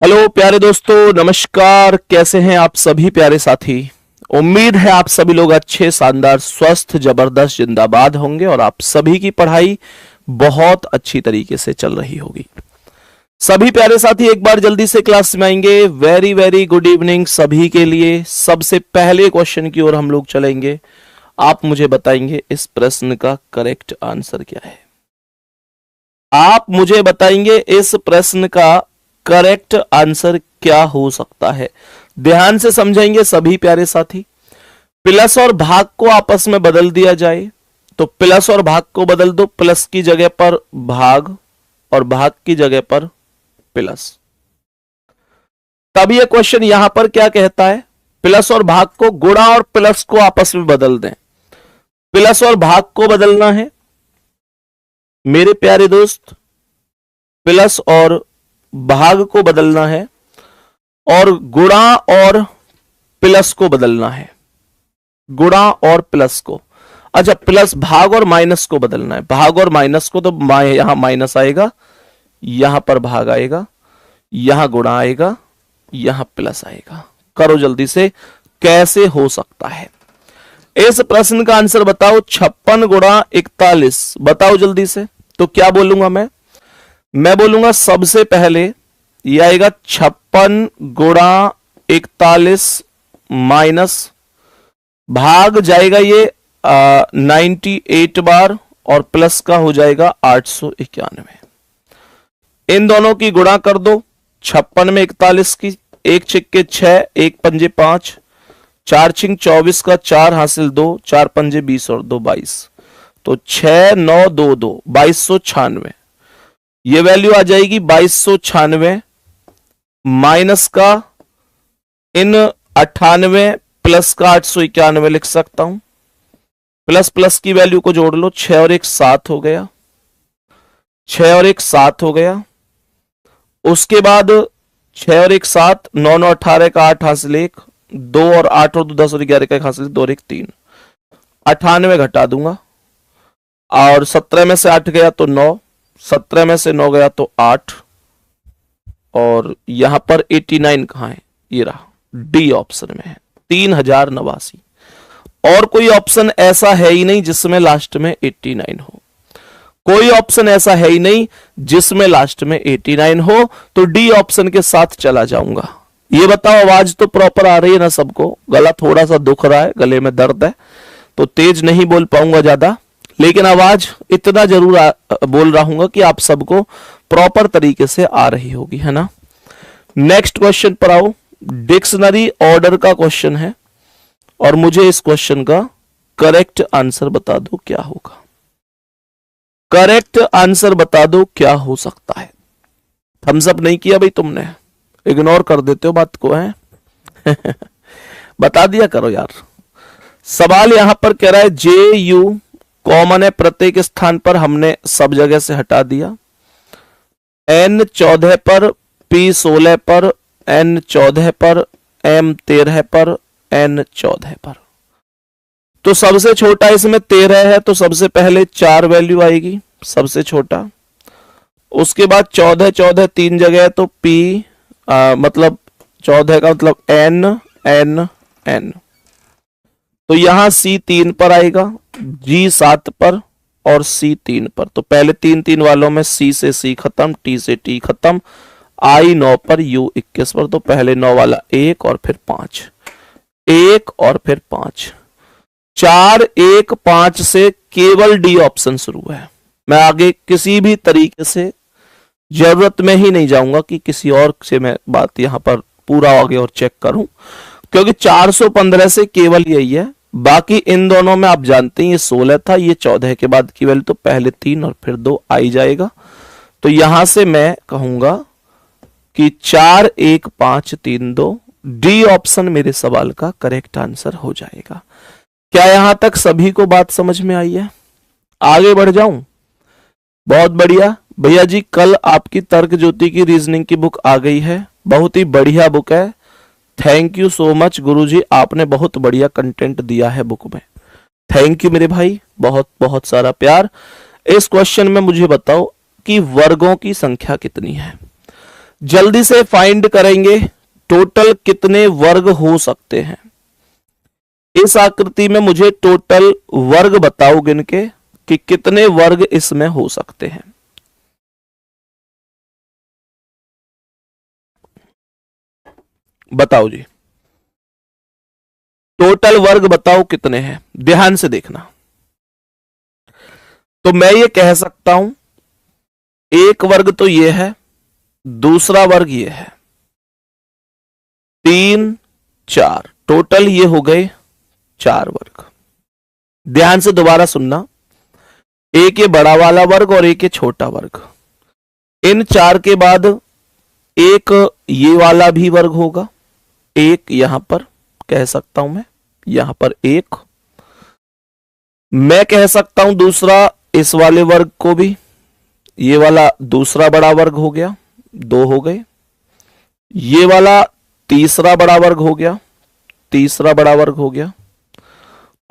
Hello प्यारे दोस्तों, नमस्कार। कैसे हैं आप सभी प्यारे साथी। उम्मीद है आप सभी लोग अच्छे, शानदार, स्वस्थ, जबरदस्त, जिंदाबाद होंगे और आप सभी की पढ़ाई बहुत अच्छी तरीके से चल रही होगी। सभी प्यारे साथी एक बार जल्दी से क्लास में आएंगे। वेरी वेरी गुड इवनिंग सभी के लिए। सबसे पहले क्वेश्चन की ओर हम लोग चलेंगे। आप मुझे बताएंगे इस प्रश्न का करेक्ट आंसर क्या है। आप मुझे बताएंगे इस प्रश्न का करेक्ट आंसर क्या हो सकता है। ध्यान से समझेंगे सभी प्यारे साथी। प्लस और भाग को आपस में बदल दिया जाए तो प्लस और भाग को बदल दो, प्लस की जगह पर भाग और भाग की जगह पर प्लस। तब यह क्वेश्चन यहां पर क्या कहता है, प्लस और भाग को गुणा और प्लस को आपस में बदल दें। प्लस और भाग को बदलना है मेरे प्यारे दोस्त, प्लस और भाग को बदलना है और गुणा और प्लस को बदलना है। गुणा और प्लस को, अच्छा प्लस भाग और माइनस को बदलना है। भाग और माइनस को तो यहां माइनस आएगा, यहां पर भाग आएगा, यहां गुणा आएगा, यहां प्लस आएगा। करो जल्दी से, कैसे हो सकता है। इस प्रश्न का आंसर बताओ। 56 गुणा 41, बताओ जल्दी से। तो क्या बोलूंगा मैं बोलूंगा सबसे पहले यह आएगा 56 गुणा 41 माइनस भाग जाएगा ये 98 बार और प्लस का हो जाएगा 891। इन दोनों की गुणा कर दो। 56 में 41 की, एक छिक्के 6, एक पंजे 5, 4 छिंग 24 का 4 हासिल 2, 4 पंजे 20 और 2 22। तो 6 9 2 2 2296। ये वैल्यू आ जाएगी 2296 माइनस का इन 98 प्लस का 891 लिख सकता हूं। प्लस प्लस की वैल्यू को जोड़ लो, 6 और 1 7 हो गया, 6 और 1 7 हो गया। उसके बाद 6 और 1 7, 9 9 18 का 8 हासिल 1, 2 और 8 और 2 10 और 11 का 1 हासिल 2 और 1 3। 98 घटा दूंगा और 17 में से 8 गया तो 9, 17 में से 9 गया तो 8 और यहां पर 89 कहां है, ये रहा, डी ऑप्शन में है 3089। और कोई ऑप्शन ऐसा है ही नहीं जिसमें लास्ट में 89 हो। कोई ऑप्शन ऐसा है ही नहीं जिसमें लास्ट में 89 हो, तो डी ऑप्शन के साथ चला जाऊंगा। ये बताओ आवाज तो प्रॉपर आ रही है ना सबको। गला थोड़ा सा दुख रहा है, गले में दर्द है तो तेज नहीं बोल पाऊंगा ज्यादा, लेकिन आवाज इतना जरूर बोल रहा हूं कि आप सबको प्रॉपर तरीके से आ रही होगी, है ना। नेक्स्ट क्वेश्चन पर आओ। डिक्शनरी ऑर्डर का क्वेश्चन है और मुझे इस क्वेश्चन का करेक्ट आंसर बता दो क्या होगा। करेक्ट आंसर बता दो क्या हो सकता है। थम्स अप नहीं किया भाई तुमने, इग्नोर कर देते हो बात को, है बता दिया करो यार। सवाल यहां पर कह रहा है जे यू कॉमन है प्रत्येक स्थान पर, हमने सब जगह से हटा दिया। n 14 पर, p 16 पर, n 14 पर, m 13 पर, n 14 पर। तो सबसे छोटा इसमें 13 है तो सबसे पहले 4 वैल्यू आएगी सबसे छोटा। उसके बाद 14 14 3 जगह है तो p मतलब 14 का मतलब n n n। तो यहां c 3 पर आएगा, g 7 पर और c 3 पर। तो पहले 3 3 वालों में c से c खत्म, t से t खत्म, i 9 पर, u 21 पर। तो पहले 9 वाला 1 और फिर 5, 1 और फिर 5, 4 1 5 से केवल डी ऑप्शन शुरू है। मैं आगे किसी भी तरीके से जरूरत में ही नहीं जाऊंगा कि किसी और से मैं बात यहां पर पूरा आगे और चेक करूं, क्योंकि 415 से केवल यही है। बाकी इन दोनों में आप जानते हैं ये 16 था, ये 14 के बाद की वैल्यू, तो पहले 3 और फिर 2 आई जाएगा। तो यहां से मैं कहूंगा कि 4 1 5 3 2 डी ऑप्शन मेरे सवाल का करेक्ट आंसर हो जाएगा। क्या यहां तक सभी को बात समझ में आई है? आगे बढ़ जाऊं? बहुत बढ़िया भैया जी, कल आपकी तर्क ज्योति की रीजनिंग की बुक आ गई है, बहुत ही बढ़िया बुक है। थैंक यू सो मच गुरुजी, आपने बहुत बढ़िया कंटेंट दिया है बुक में। थैंक यू मेरे भाई, बहुत बहुत सारा प्यार। इस क्वेश्चन में मुझे बताओ कि वर्गों की संख्या कितनी है। जल्दी से फाइंड करेंगे टोटल कितने वर्ग हो सकते हैं। इस आकृति में मुझे टोटल वर्ग बताओ गिन के कि कितने वर्ग इसमें हो सकते हैं। बताओ जी, टोटल वर्ग बताओ कितने हैं, ध्यान से देखना। तो मैं ये कह सकता हूं एक वर्ग तो ये है, दूसरा वर्ग ये है, 3 4, टोटल ये हो गए 4 वर्ग। ध्यान से दोबारा सुनना, एक ये बड़ा वाला वर्ग और एक ये छोटा वर्ग। इन 4 के बाद एक ये वाला भी वर्ग होगा, एक यहां पर कह सकता हूं मैं, यहां पर एक मैं कह सकता हूं, दूसरा इस वाले वर्ग को भी, ये वाला दूसरा बड़ा वर्ग हो गया, 2 हो गए। ये वाला तीसरा बड़ा वर्ग हो गया, तीसरा बड़ा वर्ग हो गया,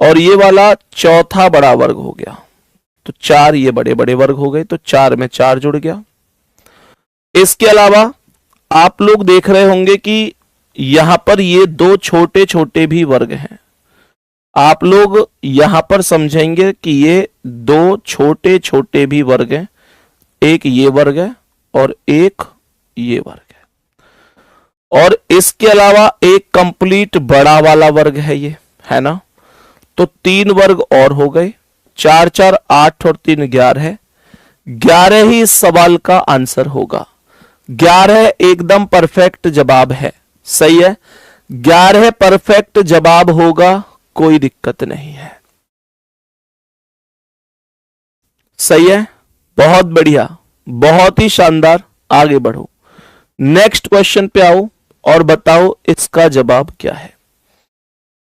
और ये वाला चौथा बड़ा वर्ग हो गया। तो 4 ये बड़े बड़े वर्ग हो गए, तो 4 में 4 जुड़ गया। इसके अलावा आप लोग देख रहे होंगे कि यहां पर ये 2 छोटे छोटे भी वर्ग हैं। आप लोग यहां पर समझेंगे कि ये 2 छोटे छोटे भी वर्ग हैं, एक ये वर्ग है और एक ये वर्ग है, और इसके अलावा एक कंप्लीट बड़ा वाला वर्ग है ये, है ना। तो 3 वर्ग और हो गए, 4 4 8 और 3 11 है। 11 ही इस सवाल का आंसर होगा। 11 एकदम परफेक्ट जवाब है, सही है। 11 परफेक्ट जवाब होगा, कोई दिक्कत नहीं है, सही है। बहुत बढ़िया, बहुत ही शानदार, आगे बढ़ो। नेक्स्ट क्वेश्चन पे आओ और बताओ इसका जवाब क्या है।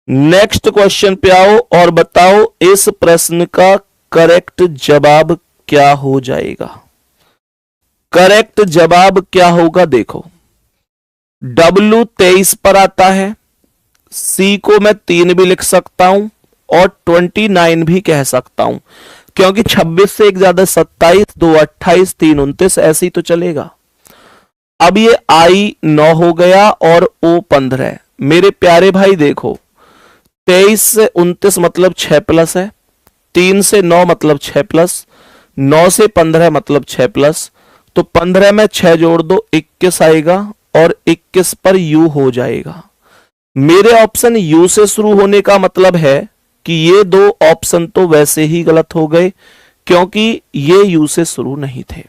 नेक्स्ट क्वेश्चन पे आओ और बताओ इस प्रश्न का करेक्ट जवाब क्या हो जाएगा। करेक्ट जवाब क्या होगा, देखो W 23 पर आता है, C को मैं 3 भी लिख सकता हूं और 29 भी कह सकता हूं, क्योंकि 26 से एक ज्यादा 27, 2 28, 3 29, ऐसे ही तो चलेगा। अब ये I 9 हो गया और O 15। मेरे प्यारे भाई देखो, 23 से 29 मतलब 6 प्लस है, 3 से 9 मतलब 6 प्लस, 9 से 15 मतलब 6 प्लस, तो 15 में 6 जोड़ दो 21 आएगा और 21 पर U हो जाएगा। मेरे ऑप्शन U से शुरू होने का मतलब है कि ये 2 ऑप्शन तो वैसे ही गलत हो गए, क्योंकि ये U से शुरू नहीं थे।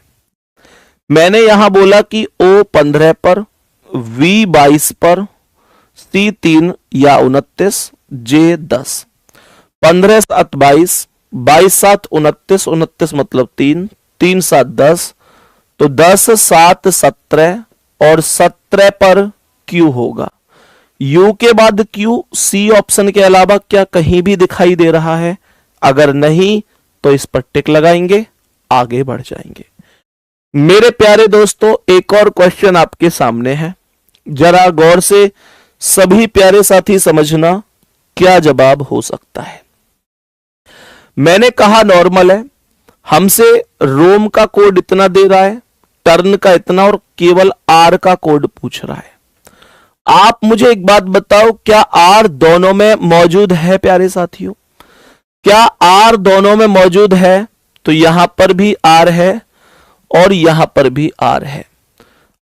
मैंने यहां बोला कि O 15 पर, V 22 पर, C 3 या 29, J 10। 15 7 22, 22 7 29, 29 मतलब 3, 3 7 10, तो 10 7 17 और 17 पर Q होगा। U के बाद Q C ऑप्शन के अलावा क्या कहीं भी दिखाई दे रहा है? अगर नहीं तो इस पर टिक लगाएंगे, आगे बढ़ जाएंगे। मेरे प्यारे दोस्तों, एक और क्वेश्चन आपके सामने है, जरा गौर से सभी प्यारे साथी समझना क्या जवाब हो सकता है। मैंने कहा नॉर्मल है, हमसे रोम का कोड इतना दे रहा है, टर्न का इतना, और केवल आर का कोड पूछ रहा है। आप मुझे एक बात बताओ, क्या आर दोनों में मौजूद है प्यारे साथियों? क्या आर दोनों में मौजूद है? तो यहां पर भी आर है और यहां पर भी आर है।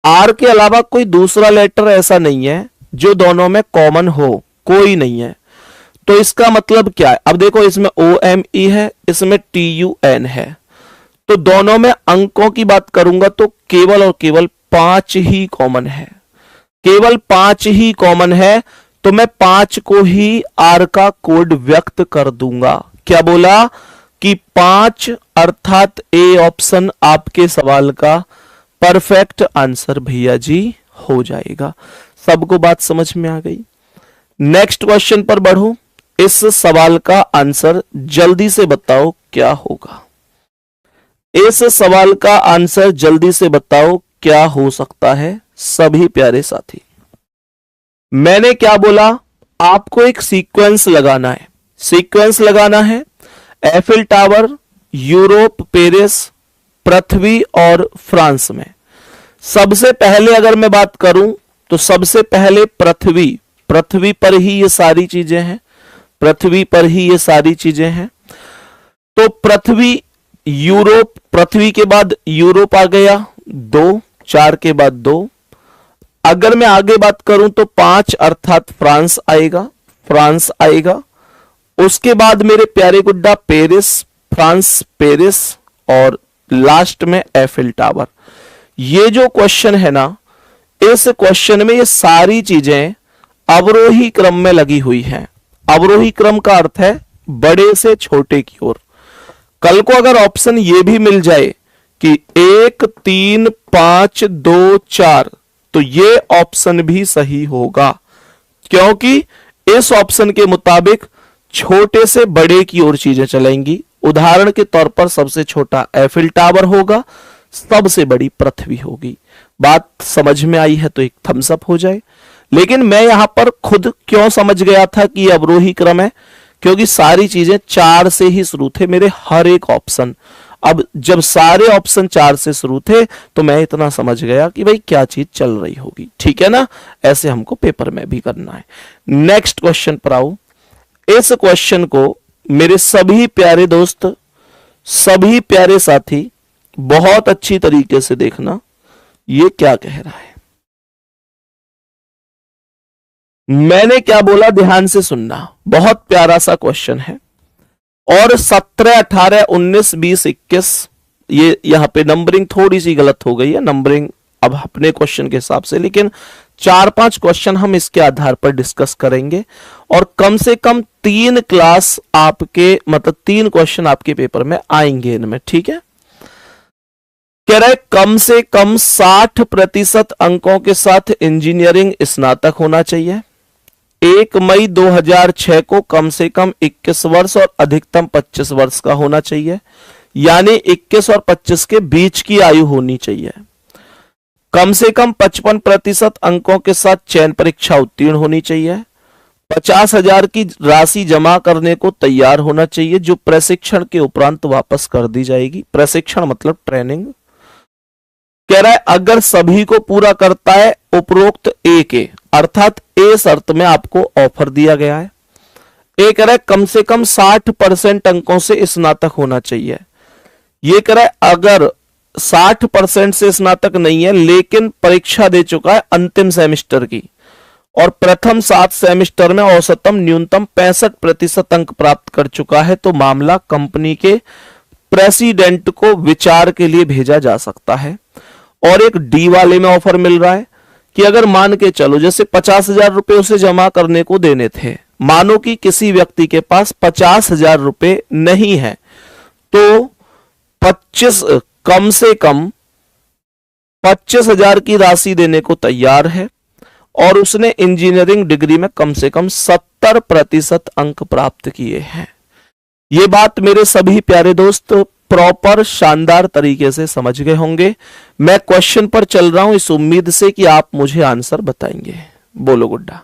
आर के अलावा कोई दूसरा लेटर ऐसा नहीं है जो दोनों में कॉमन हो, कोई नहीं है। तो इसका मतलब क्या है? अब देखो, इसमें OME है, इसमें TUN है, तो दोनों में अंकों की बात करूंगा तो केवल और केवल 5 ही कॉमन है, केवल 5 ही कॉमन है। तो मैं 5 को ही आर का कोड व्यक्त कर दूंगा। क्या बोला कि 5, अर्थात ए ऑप्शन आपके सवाल का परफेक्ट आंसर भैया जी हो जाएगा। सबको बात समझ में आ गई? नेक्स्ट क्वेश्चन पर बढ़ूं। इस सवाल का आंसर जल्दी से बताओ क्या होगा। इस सवाल का आंसर जल्दी से बताओ क्या हो सकता है सभी प्यारे साथी। मैंने क्या बोला? आपको एक सीक्वेंस लगाना है, सीक्वेंस लगाना है। एफिल टावर, यूरोप, पेरिस, पृथ्वी और फ्रांस में सबसे पहले अगर मैं बात करूं तो सबसे पहले पृथ्वी पर ही ये सारी चीजें हैं, पृथ्वी पर ही ये सारी चीजें हैं। तो पृथ्वी, यूरोप, पृथ्वी के बाद यूरोप आ गया 2, 4 के बाद 2। अगर मैं आगे बात करूं तो 5 अर्थात फ्रांस आएगा, फ्रांस आएगा। उसके बाद मेरे प्यारे गुड्डा पेरिस, फ्रांस, पेरिस, और लास्ट में एफिल टावर। ये जो क्वेश्चन है ना, इस क्वेश्चन में ये सारी चीजें अवरोही क्रम में लगी हुई हैं। अवरोही क्रम का अर्थ है बड़े से छोटे की ओर। कल को अगर ऑप्शन ये भी मिल जाए कि 1, 3, 5, 2, 4, तो ये ऑप्शन भी सही होगा, क्योंकि इस ऑप्शन के मुताबिक छोटे से बड़े की ओर चीजें चलेंगी। उदाहरण के तौर पर सबसे छोटा एफिल टावर होगा, सबसे बड़ी पृथ्वी होगी। बात समझ में आई है तो एक थम्स अप हो जाए। लेकिन मैं यहां पर खुद क्यों समझ गया था कि अवरोही क्रम है, क्योंकि सारी चीजें 4 से ही शुरू थे मेरे हर एक ऑप्शन। अब जब सारे ऑप्शन 4 से शुरू थे तो मैं इतना समझ गया कि भाई क्या चीज चल रही होगी। ठीक है ना, ऐसे हमको पेपर में भी करना है। नेक्स्ट क्वेश्चन पर आओ। इस क्वेश्चन को मेरे सभी प्यारे दोस्त, सभी प्यारे साथी बहुत अच्छी तरीके से देखना, ये क्या कह रहा है। मैंने क्या बोला ध्यान से सुनना, बहुत प्यारा सा क्वेश्चन है। और 17, 18, 19, 20, 21, ये यहां पे नंबरिंग थोड़ी सी गलत हो गई है, नंबरिंग अब अपने क्वेश्चन के हिसाब से, लेकिन 4-5 क्वेश्चन हम इसके आधार पर डिस्कस करेंगे। और कम से कम 3 क्लास आपके, मतलब 3 क्वेश्चन आपके पेपर में आएंगे इनमें। ठीक है, कह रहा है कम से कम 60% अंकों के साथ इंजीनियरिंग स्नातक होना चाहिए। 1 मई 2006 को कम से कम 21 वर्ष और अधिकतम 25 वर्ष का होना चाहिए, यानी 21 और 25 के बीच की आयु होनी चाहिए। कम से कम 55% अंकों के साथ चयन परीक्षा उत्तीर्ण होनी चाहिए। 50,000 की राशि जमा करने को तैयार होना चाहिए, जो प्रशिक्षण के उपरांत वापस कर दी जाएगी। प्रशिक्षण मतलब ट्रेनिंग। कह रहा है अगर सभी को पूरा करता है उपरोक्त ए के, अर्थात ए शर्त में आपको ऑफर दिया गया है। ए कह रहा है कम से कम 60% अंकों से स्नातक होना चाहिए। ये कह रहा है अगर 60% से स्नातक नहीं है लेकिन परीक्षा दे चुका है अंतिम सेमेस्टर की, और प्रथम 7 सेमेस्टर में औसतम न्यूनतम 65% अंक प्राप्त कर चुका है, तो मामला कंपनी के प्रेसिडेंट को विचार के लिए भेजा जा सकता है। और एक डी वाले में ऑफर मिल रहा है कि अगर मान के चलो जैसे 50,000 रुपए उसे जमा करने को देने थे, मानो कि किसी व्यक्ति के पास 50,000 रुपए नहीं है, तो 25 कम से कम 25,000 की राशि देने को तैयार है, और उसने इंजीनियरिंग डिग्री में कम से कम 70% अंक प्राप्त किए हैं। ये बात मेरे सभी प्यारे दोस्त प्रॉपर शानदार तरीके से समझ गए होंगे। मैं क्वेश्चन पर चल रहा हूं इस उम्मीद से कि आप मुझे आंसर बताएंगे। बोलो गुड्डा।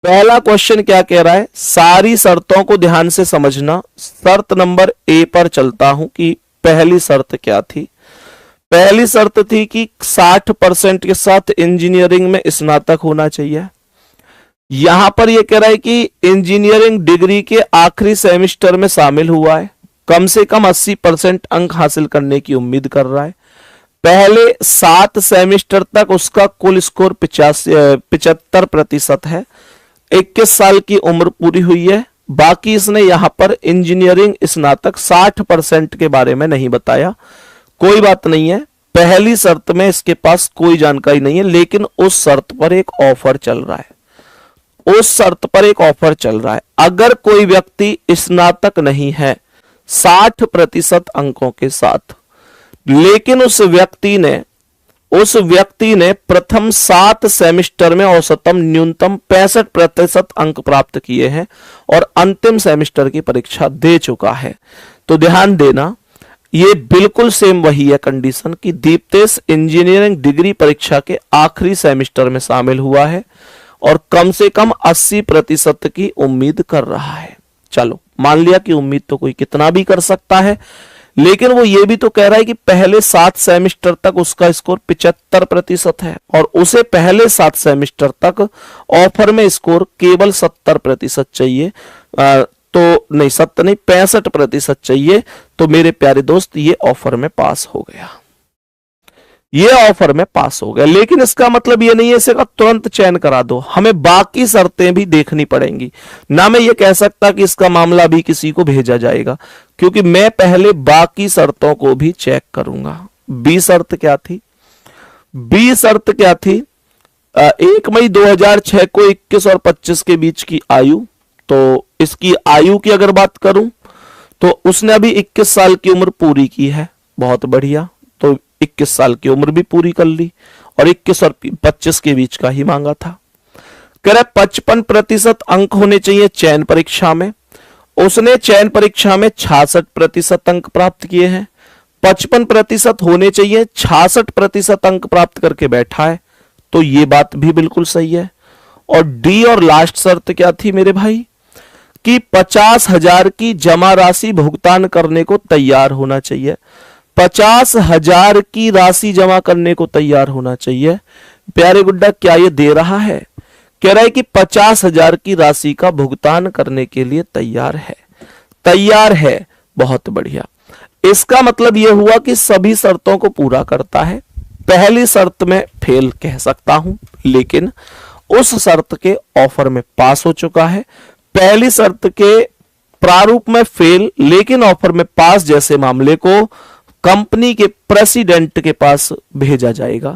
पहला क्वेश्चन क्या कह रहा है, सारी शर्तों को ध्यान से समझना। शर्त नंबर ए पर चलता हूं कि पहली शर्त क्या थी। पहली शर्त थी कि 60% के साथ इंजीनियरिंग में स्नातक होना चाहिए। यहां पर यह कह रहा है कि इंजीनियरिंग डिग्री के आखिरी सेमेस्टर में शामिल हुआ है, कम से कम 80% अंक हासिल करने की उम्मीद कर रहा है। पहले 7 सेमेस्टर तक उसका कुल स्कोर 75% है। 21 साल की उम्र पूरी हुई है। बाकी इसने यहां पर इंजीनियरिंग स्नातक 60% के बारे में नहीं बताया। कोई बात नहीं है, पहली शर्त में इसके पास कोई जानकारी नहीं है, लेकिन उस शर्त पर एक ऑफर चल रहा है। उस शर्त पर एक ऑफर चल रहा है, अगर कोई व्यक्ति स्नातक नहीं है 60% अंकों के साथ, लेकिन उस व्यक्ति ने प्रथम 7 सेमेस्टर में औसतम न्यूनतम 65% अंक प्राप्त किए हैं और अंतिम सेमेस्टर की परीक्षा दे चुका है, तो ध्यान देना ये बिल्कुल सेम वही है कंडीशन कि दीप्तेश इंजीनियरिंग डिग्री परीक्षा के आखिरी सेमेस्टर में शामिल हुआ है और कम से कम 80% की उम्मीद कर रहा है। चलो मान लिया कि उम्मीद तो कोई कितना भी कर सकता है, लेकिन वो ये भी तो कह रहा है कि पहले 7 सेमेस्टर तक उसका स्कोर 75% है और उसे पहले 7 सेमेस्टर तक ऑफर में स्कोर केवल 70% चाहिए। तो नहीं 70 नहीं 65% चाहिए। तो मेरे प्यारे दोस्त ये ऑफर में पास हो गया, ये ऑफर में पास हो गया। लेकिन इसका मतलब ये नहीं है इसे का तुरंत चयन करा दो, हमें बाकी शर्तें भी देखनी पड़ेंगी ना। मैं ये कह सकता कि इसका मामला भी किसी को भेजा जाएगा, क्योंकि मैं पहले बाकी शर्तों को भी चेक करूंगा। बी शर्त क्या थी? बी शर्त क्या थी? 1 मई 2006 को 21 और 25 के बीच की आयु। तो इसकी आयु की अगर बात करूं तो उसने अभी 21 साल की उम्र पूरी की है, बहुत बढ़िया। तो 21 साल की उम्र भी पूरी कर ली और 21 और 25 के बीच का ही मांगा था। कह रहा 55% अंक होने चाहिए चयन परीक्षा में। उसने चयन परीक्षा में 66% अंक प्राप्त किए हैं। 55% होने चाहिए, 66% अंक प्राप्त करके बैठा है, तो ये बात भी बिल्कुल सही है। और डी और लास्ट शर्त क्या थी मेरे भाई? कि 50,000 की जमा राशि भुगतान करने को तैयार होना चाहिए। 50,000 की राशि जमा करने को तैयार होना चाहिए। प्यारे गुड्डा क्या ये दे रहा है? कह रहा है कि 50,000 की राशि का भुगतान करने के लिए तैयार है। तैयार है, बहुत बढ़िया। इसका मतलब यह हुआ कि सभी शर्तों को पूरा करता है। पहली शर्त में फेल कह सकता हूं, लेकिन उस शर्त के ऑफर में पास हो चुका है। पहली शर्त के प्रारूप में फेल लेकिन ऑफर में पास जैसे मामले को कंपनी के प्रेसिडेंट के पास भेजा जाएगा।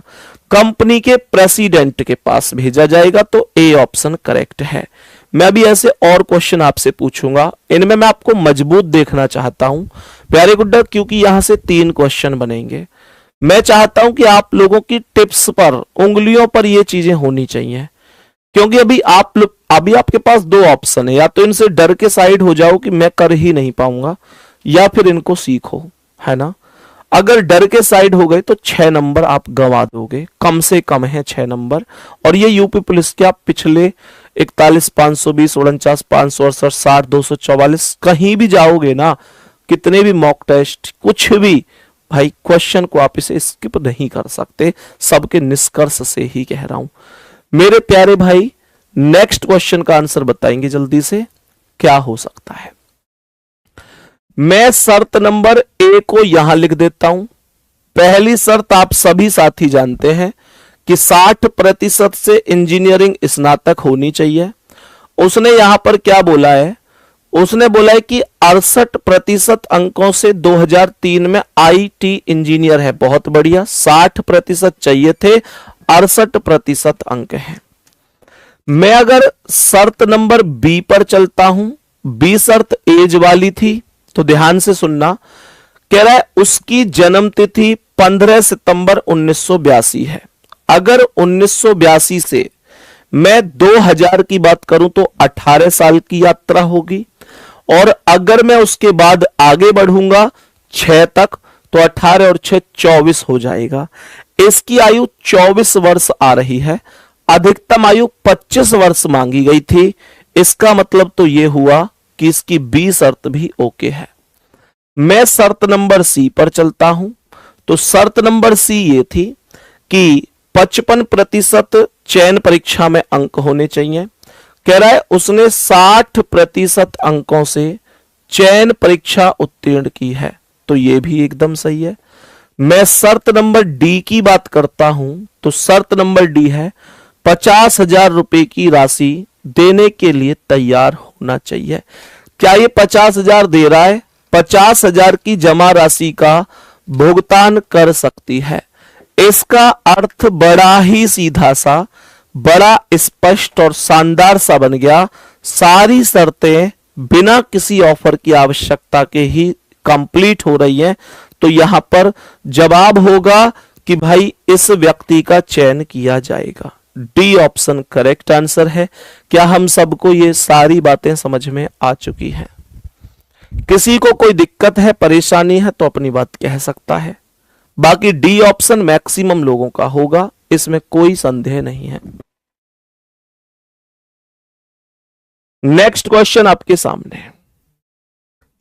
कंपनी के प्रेसिडेंट के पास भेजा जाएगा, तो ए ऑप्शन करेक्ट है। मैं अभी ऐसे और क्वेश्चन आपसे पूछूंगा, इनमें मैं आपको मजबूत देखना चाहता हूं प्यारे गुड्डा, क्योंकि यहां से 3 क्वेश्चन बनेंगे। मैं चाहता हूं कि आप लोगों की टिप्स पर, उंगलियों पर ये चीजें होनी चाहिए, क्योंकि अभी आपके पास 2 ऑप्शन है, या तो इनसे डर के साइड हो जाओ कि मैं कर ही नहीं पाऊंगा, या फिर इनको सीखो, है ना। अगर डर के साइड हो गए तो 6 नंबर आप गंवा दोगे, कम से कम है 6 नंबर। और ये यूपी पुलिस के आप पिछले 41, 520, 49, 568, 60, 244 कहीं भी जाओगे ना, कितने भी मॉक टेस्ट, कुछ भी भाई, क्वेश्चन को आप इसे स्किप नहीं कर सकते। सबके निष्कर्ष से ही कह रहा हूं मेरे प्यारे भाई। नेक्स्ट क्वेश्चन का आंसर बताएंगे जल्दी से, क्या हो सकता है। मैं शर्त नंबर ए को यहां लिख देता हूं। पहली शर्त आप सभी साथी जानते हैं कि 60% से इंजीनियरिंग स्नातक होनी चाहिए। उसने यहां पर क्या बोला है? उसने बोला है कि 68% अंकों से 2003 में आईटी इंजीनियर है। बहुत बढ़िया, 60% चाहिए थे, 68% अंक हैं। मैं अगर शर्त नंबर बी पर चलता हूं, बी शर्त एज वाली थी, तो ध्यान से सुनना। कह रहा है उसकी जन्म तिथि 15 सितंबर 1982 है। अगर 1982 से मैं 2000 की बात करूं तो 18 साल की यात्रा होगी। और अगर मैं उसके बाद आगे बढ़ूंगा 6 तक, तो 18 और 6 24 हो जाएगा। इसकी आयु 24 वर्ष आ रही है। अधिकतम आयु 25 वर्ष मांगी गई थी। इसका मतलब तो यह हुआ कि इसकी बी शर्त भी ओके है। मैं शर्त नंबर सी पर चलता हूं, तो शर्त नंबर सी ये थी कि 55% चयन परीक्षा में अंक होने चाहिए। कह रहा है उसने 60% अंकों से चयन परीक्षा उत्तीर्ण की है, तो यह भी एकदम सही है। मैं शर्त नंबर डी की बात करता हूं, तो शर्त नंबर डी है 50,000 रुपए की राशि देने के लिए तैयार होना चाहिए। क्या ये 50,000 दे रहा है? 50,000 की जमा राशि का भुगतान कर सकती है। इसका अर्थ बड़ा ही सीधा सा, बड़ा स्पष्ट और शानदार सा बन गया। सारी शर्तें बिना किसी ऑफर की आवश्यकता के ही कंप्लीट हो रही हैं। तो यहां पर जवाब होगा कि भाई इस व्यक्ति का चयन किया जाएगा। डी ऑप्शन करेक्ट आंसर है। क्या हम सबको ये सारी बातें समझ में आ चुकी हैं? किसी को कोई दिक्कत है, परेशानी है तो अपनी बात कह सकता है। बाकी डी ऑप्शन मैक्सिमम लोगों का होगा, इसमें कोई संदेह नहीं है। नेक्स्ट क्वेश्चन आपके सामने है।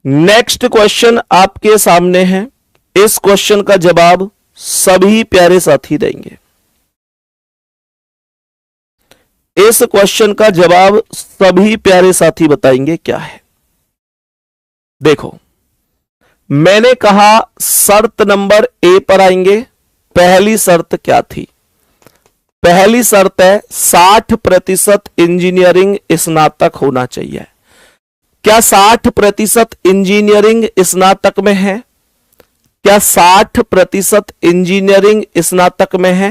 नेक्स्ट क्वेश्चन आपके सामने है। इस क्वेश्चन का जवाब सभी प्यारे साथी देंगे। इस क्वेश्चन का जवाब सभी प्यारे साथी बताएंगे क्या है। देखो, मैंने कहा शर्त नंबर ए पर आएंगे। पहली शर्त क्या थी? पहली शर्त है 60% इंजीनियरिंग स्नातक होना चाहिए। क्या 60% इंजीनियरिंग स्नातक में है? क्या 60% इंजीनियरिंग स्नातक में है?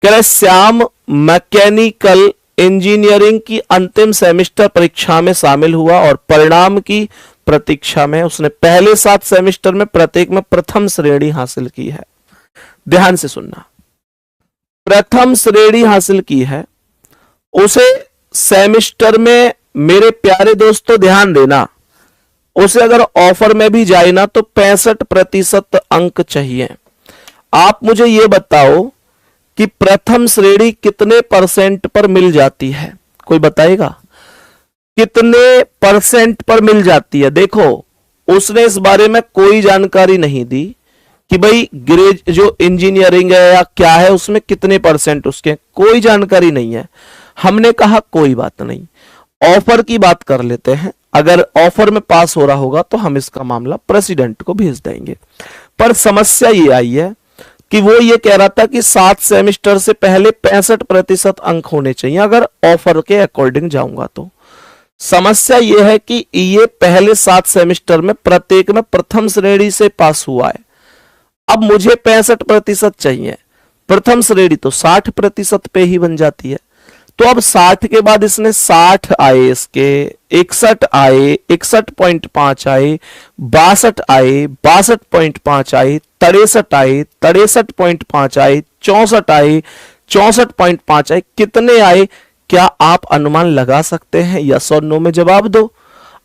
कह रहे श्याम मैकेनिकल इंजीनियरिंग की अंतिम सेमेस्टर परीक्षा में शामिल हुआ और परिणाम की प्रतीक्षा में उसने पहले 7 सेमेस्टर में प्रत्येक में प्रथम श्रेणी हासिल की है। ध्यान से सुनना, प्रथम श्रेणी हासिल की है। उसे सेमेस्टर में, मेरे प्यारे दोस्तों ध्यान देना, उसे अगर ऑफर में भी जाए ना तो 65% अंक चाहिए। आप मुझे यह बताओ कि प्रथम श्रेणी कितने परसेंट पर मिल जाती है? कोई बताएगा कितने परसेंट पर मिल जाती है? देखो, उसने इस बारे में कोई जानकारी नहीं दी कि भाई ग्रेड जो इंजीनियरिंग है या क्या है उसमें कितने परसेंट उसके, कोई जानकारी नहीं है। हमने कहा कोई बात नहीं, ऑफर की बात कर लेते हैं। अगर ऑफर में पास हो रहा होगा तो हम इसका मामला प्रेसिडेंट को भेज देंगे। पर समस्या ये आई है कि वो ये कह रहा था कि 7 सेमेस्टर से पहले 65% अंक होने चाहिए अगर ऑफर के अकॉर्डिंग जाऊंगा तो। समस्या ये है कि ये पहले 7 सेमेस्टर में प्रत्येक में प्रथम श्रेणी से पास हुआ है। अब मुझे 65% चाहिए, प्रथम श्रेणी तो 60% पे ही बन जाती है। तो अब 60 के बाद इसने 60 आए, इसके 61 आए, 61.5 आए, 62 आए, 62.5 आए, 63 आए, 63.5 आए, 64 आए, 64.5 आए। कितने आए क्या आप अनुमान लगा सकते हैं? यस और नो में जवाब दो।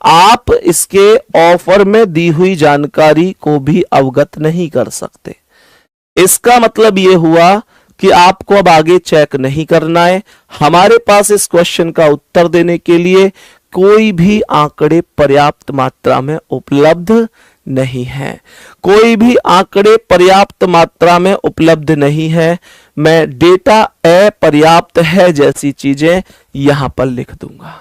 आप इसके ऑफर में दी हुई जानकारी को भी अवगत नहीं कर सकते। इसका मतलब यह हुआ कि आपको अब आगे चेक नहीं करना है। हमारे पास इस क्वेश्चन का उत्तर देने के लिए कोई भी आंकड़े पर्याप्त मात्रा में उपलब्ध नहीं है। कोई भी आंकड़े पर्याप्त मात्रा में उपलब्ध नहीं है। मैं डेटा अपर्याप्त है जैसी चीजें यहां पर लिख दूंगा।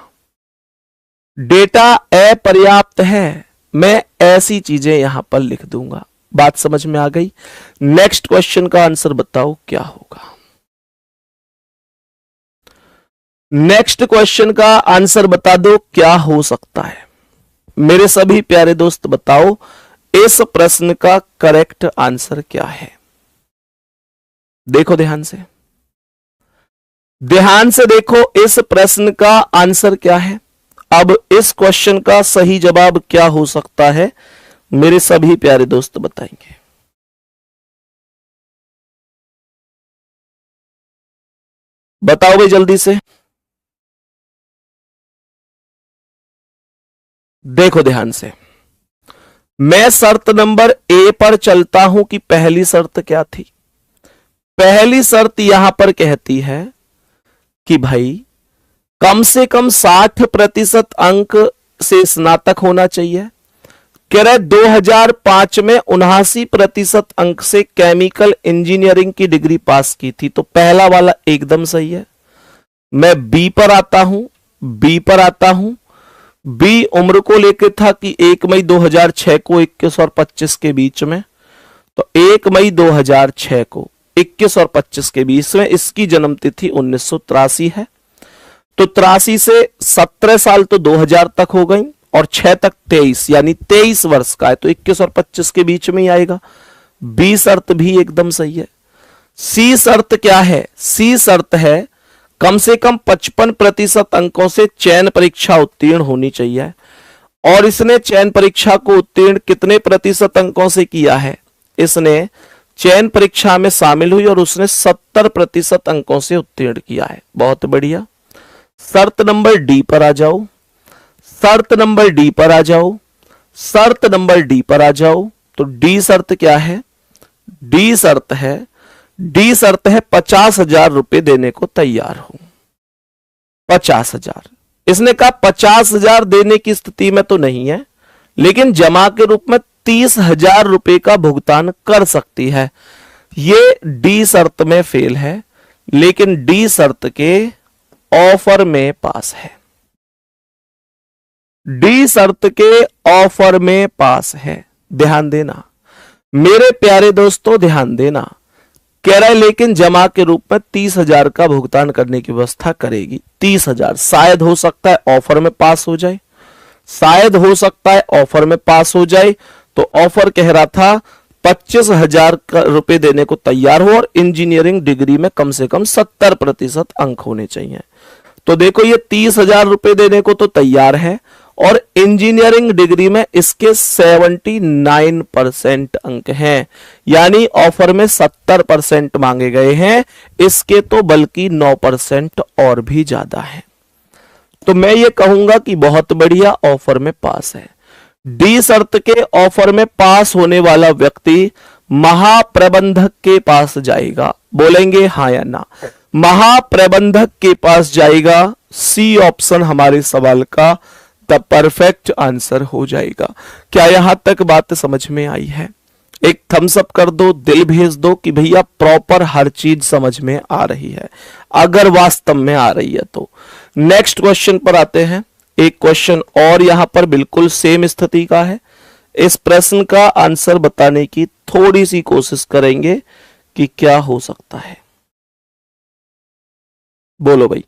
डेटा अपर्याप्त है, मैं ऐसी चीजें यहां पर लिख दूंगा। बात समझ में आ गई? नेक्स्ट क्वेश्चन का आंसर बताओ क्या होगा। नेक्स्ट क्वेश्चन का आंसर बता दो क्या हो सकता है। मेरे सभी प्यारे दोस्त बताओ इस प्रश्न का करेक्ट आंसर क्या है। देखो ध्यान से, ध्यान से देखो इस प्रश्न का आंसर क्या है। अब इस क्वेश्चन का सही जवाब क्या हो सकता है मेरे सभी प्यारे दोस्त बताएंगे। बताओ भाई जल्दी से। देखो ध्यान से, मैं शर्त नंबर ए पर चलता हूं कि पहली शर्त क्या थी। पहली शर्त यहां पर कहती है कि भाई कम से कम 60% अंक से स्नातक होना चाहिए। कह रहे 2005 में 79% अंक से केमिकल इंजीनियरिंग की डिग्री पास की थी, तो पहला वाला एकदम सही है। मैं बी पर आता हूं, बी पर आता हूं। बी उम्र को लेकर था कि 1 मई 2006 को 21 और 25 के बीच में, तो 1 मई 2006 को 21 और 25 के बीच में इसकी जन्म तिथि 1983 है। तो 83 से 17 साल तो 2000 तक हो गई और 6 तक 23, यानी 23 वर्ष का है, तो 21 और 25 के बीच में ही आएगा। बी शर्त भी एकदम सही है। सी शर्त क्या है? सी शर्त है कम से कम 55% अंकों से चयन परीक्षा उत्तीर्ण होनी चाहिए, और इसने चयन परीक्षा को उत्तीर्ण कितने प्रतिशत अंकों से किया है? इसने चयन परीक्षा में शामिल हुई और उसने 70% अंकों से उत्तीर्ण किया है। बहुत बढ़िया। शर्त नंबर डी पर आ जाओ, शर्त नंबर डी पर आ जाओ, शर्त नंबर डी पर आ जाओ। तो डी शर्त क्या है? डी शर्त है, डी शर्त है 50,000 रुपए देने को तैयार हूं। 50,000। इसने कहा 50,000 देने की स्थिति में तो नहीं है, लेकिन जमा के रूप में 30,000 रुपए का भुगतान कर सकती है। ये डी शर्त में फेल है, लेकिन डी शर्त के ऑफर में पास है। डी शर्त के ऑफर में पास है। ध्यान देना मेरे प्यारे दोस्तों, ध्यान देना। कह रहा है लेकिन जमा के रूप में 30,000 का भुगतान करने की व्यवस्था करेगी। 30,000 शायद हो सकता है ऑफर में पास हो जाए, शायद हो सकता है ऑफर में पास हो जाए। तो ऑफर कह रहा था 25,000 रुपए देने को तैयार हो और इंजीनियरिंग डिग्री में कम से कम 70% अंक होने चाहिए। तो देखो ये 30,000 रुपए देने को तो तैयार है और इंजीनियरिंग डिग्री में इसके 79% अंक हैं, यानी ऑफर में 70% मांगे गए हैं, इसके तो बल्कि 9% और भी ज्यादा है। तो मैं ये कहूंगा कि बहुत बढ़िया, ऑफर में पास है। डी शर्त के ऑफर में पास होने वाला व्यक्ति महाप्रबंधक के पास जाएगा। बोलेंगे हाँ या ना? महाप्रबंधक के पास जाएगा। सी ऑप्शन हमारे सवाल का द परफेक्ट आंसर हो जाएगा। क्या यहां तक बात समझ में आई है? एक थम्स अप कर दो, दिल भेज दो कि भैया प्रॉपर हर चीज समझ में आ रही है, अगर वास्तव में आ रही है तो। नेक्स्ट क्वेश्चन पर आते हैं। एक क्वेश्चन और यहां पर बिल्कुल सेम स्थिति का है। इस प्रश्न का आंसर बताने की थोड़ी सी कोशिश करेंगे कि क्या हो सकता है। बोलो भाई।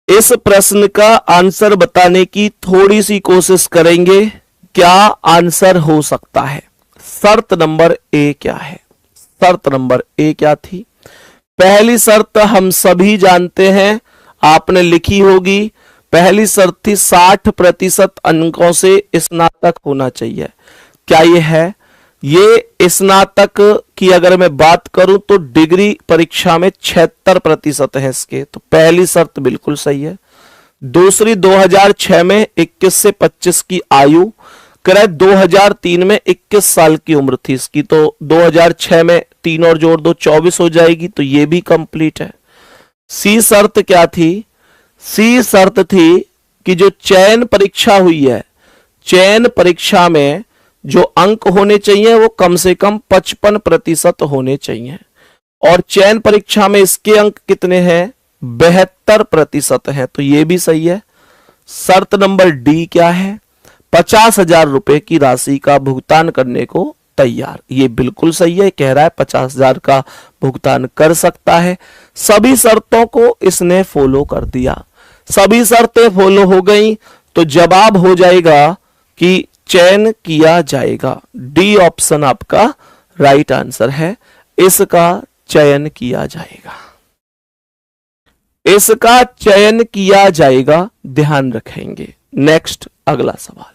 इस प्रश्न का आंसर बताने की थोड़ी सी कोशिश करेंगे, क्या आंसर हो सकता है। शर्त नंबर ए क्या है? शर्त नंबर ए क्या थी? पहली शर्त हम सभी जानते हैं, आपने लिखी होगी। पहली शर्त थी 60% अंकों से स्नातक होना चाहिए। क्या ये है? ये स्नातक की अगर मैं बात करूं तो डिग्री परीक्षा में 76% है इसके, तो पहली शर्त बिल्कुल सही है। दूसरी 2006 में 21 से 25 की आयु, करे 2003 में 21 साल की उम्र थी इसकी, तो 2006 में 3 और जोड़ दो 24 हो जाएगी, तो ये भी कंप्लीट है। सी शर्त क्या थी? सी शर्त थी कि जो चयन परीक्षा हुई है, चयन परीक्षा में जो अंक होने चाहिए वो कम से कम 55% होने चाहिए, और चयन परीक्षा में इसके अंक कितने हैं? 72% है, तो ये भी सही है। शर्त नंबर डी क्या है? 50,000 रुपए की राशि का भुगतान करने को तैयार, ये बिल्कुल सही है। कह रहा है 50,000 का भुगतान कर सकता है। सभी शर्तों को इसने फॉलो कर दिया, सभी शर्तें फॉलो हो गई, तो जवाब हो जाएगा कि चयन किया जाएगा। डी ऑप्शन आपका राइट आंसर है, इसका चयन किया जाएगा, इसका चयन किया जाएगा, ध्यान रखेंगे। नेक्स्ट अगला सवाल,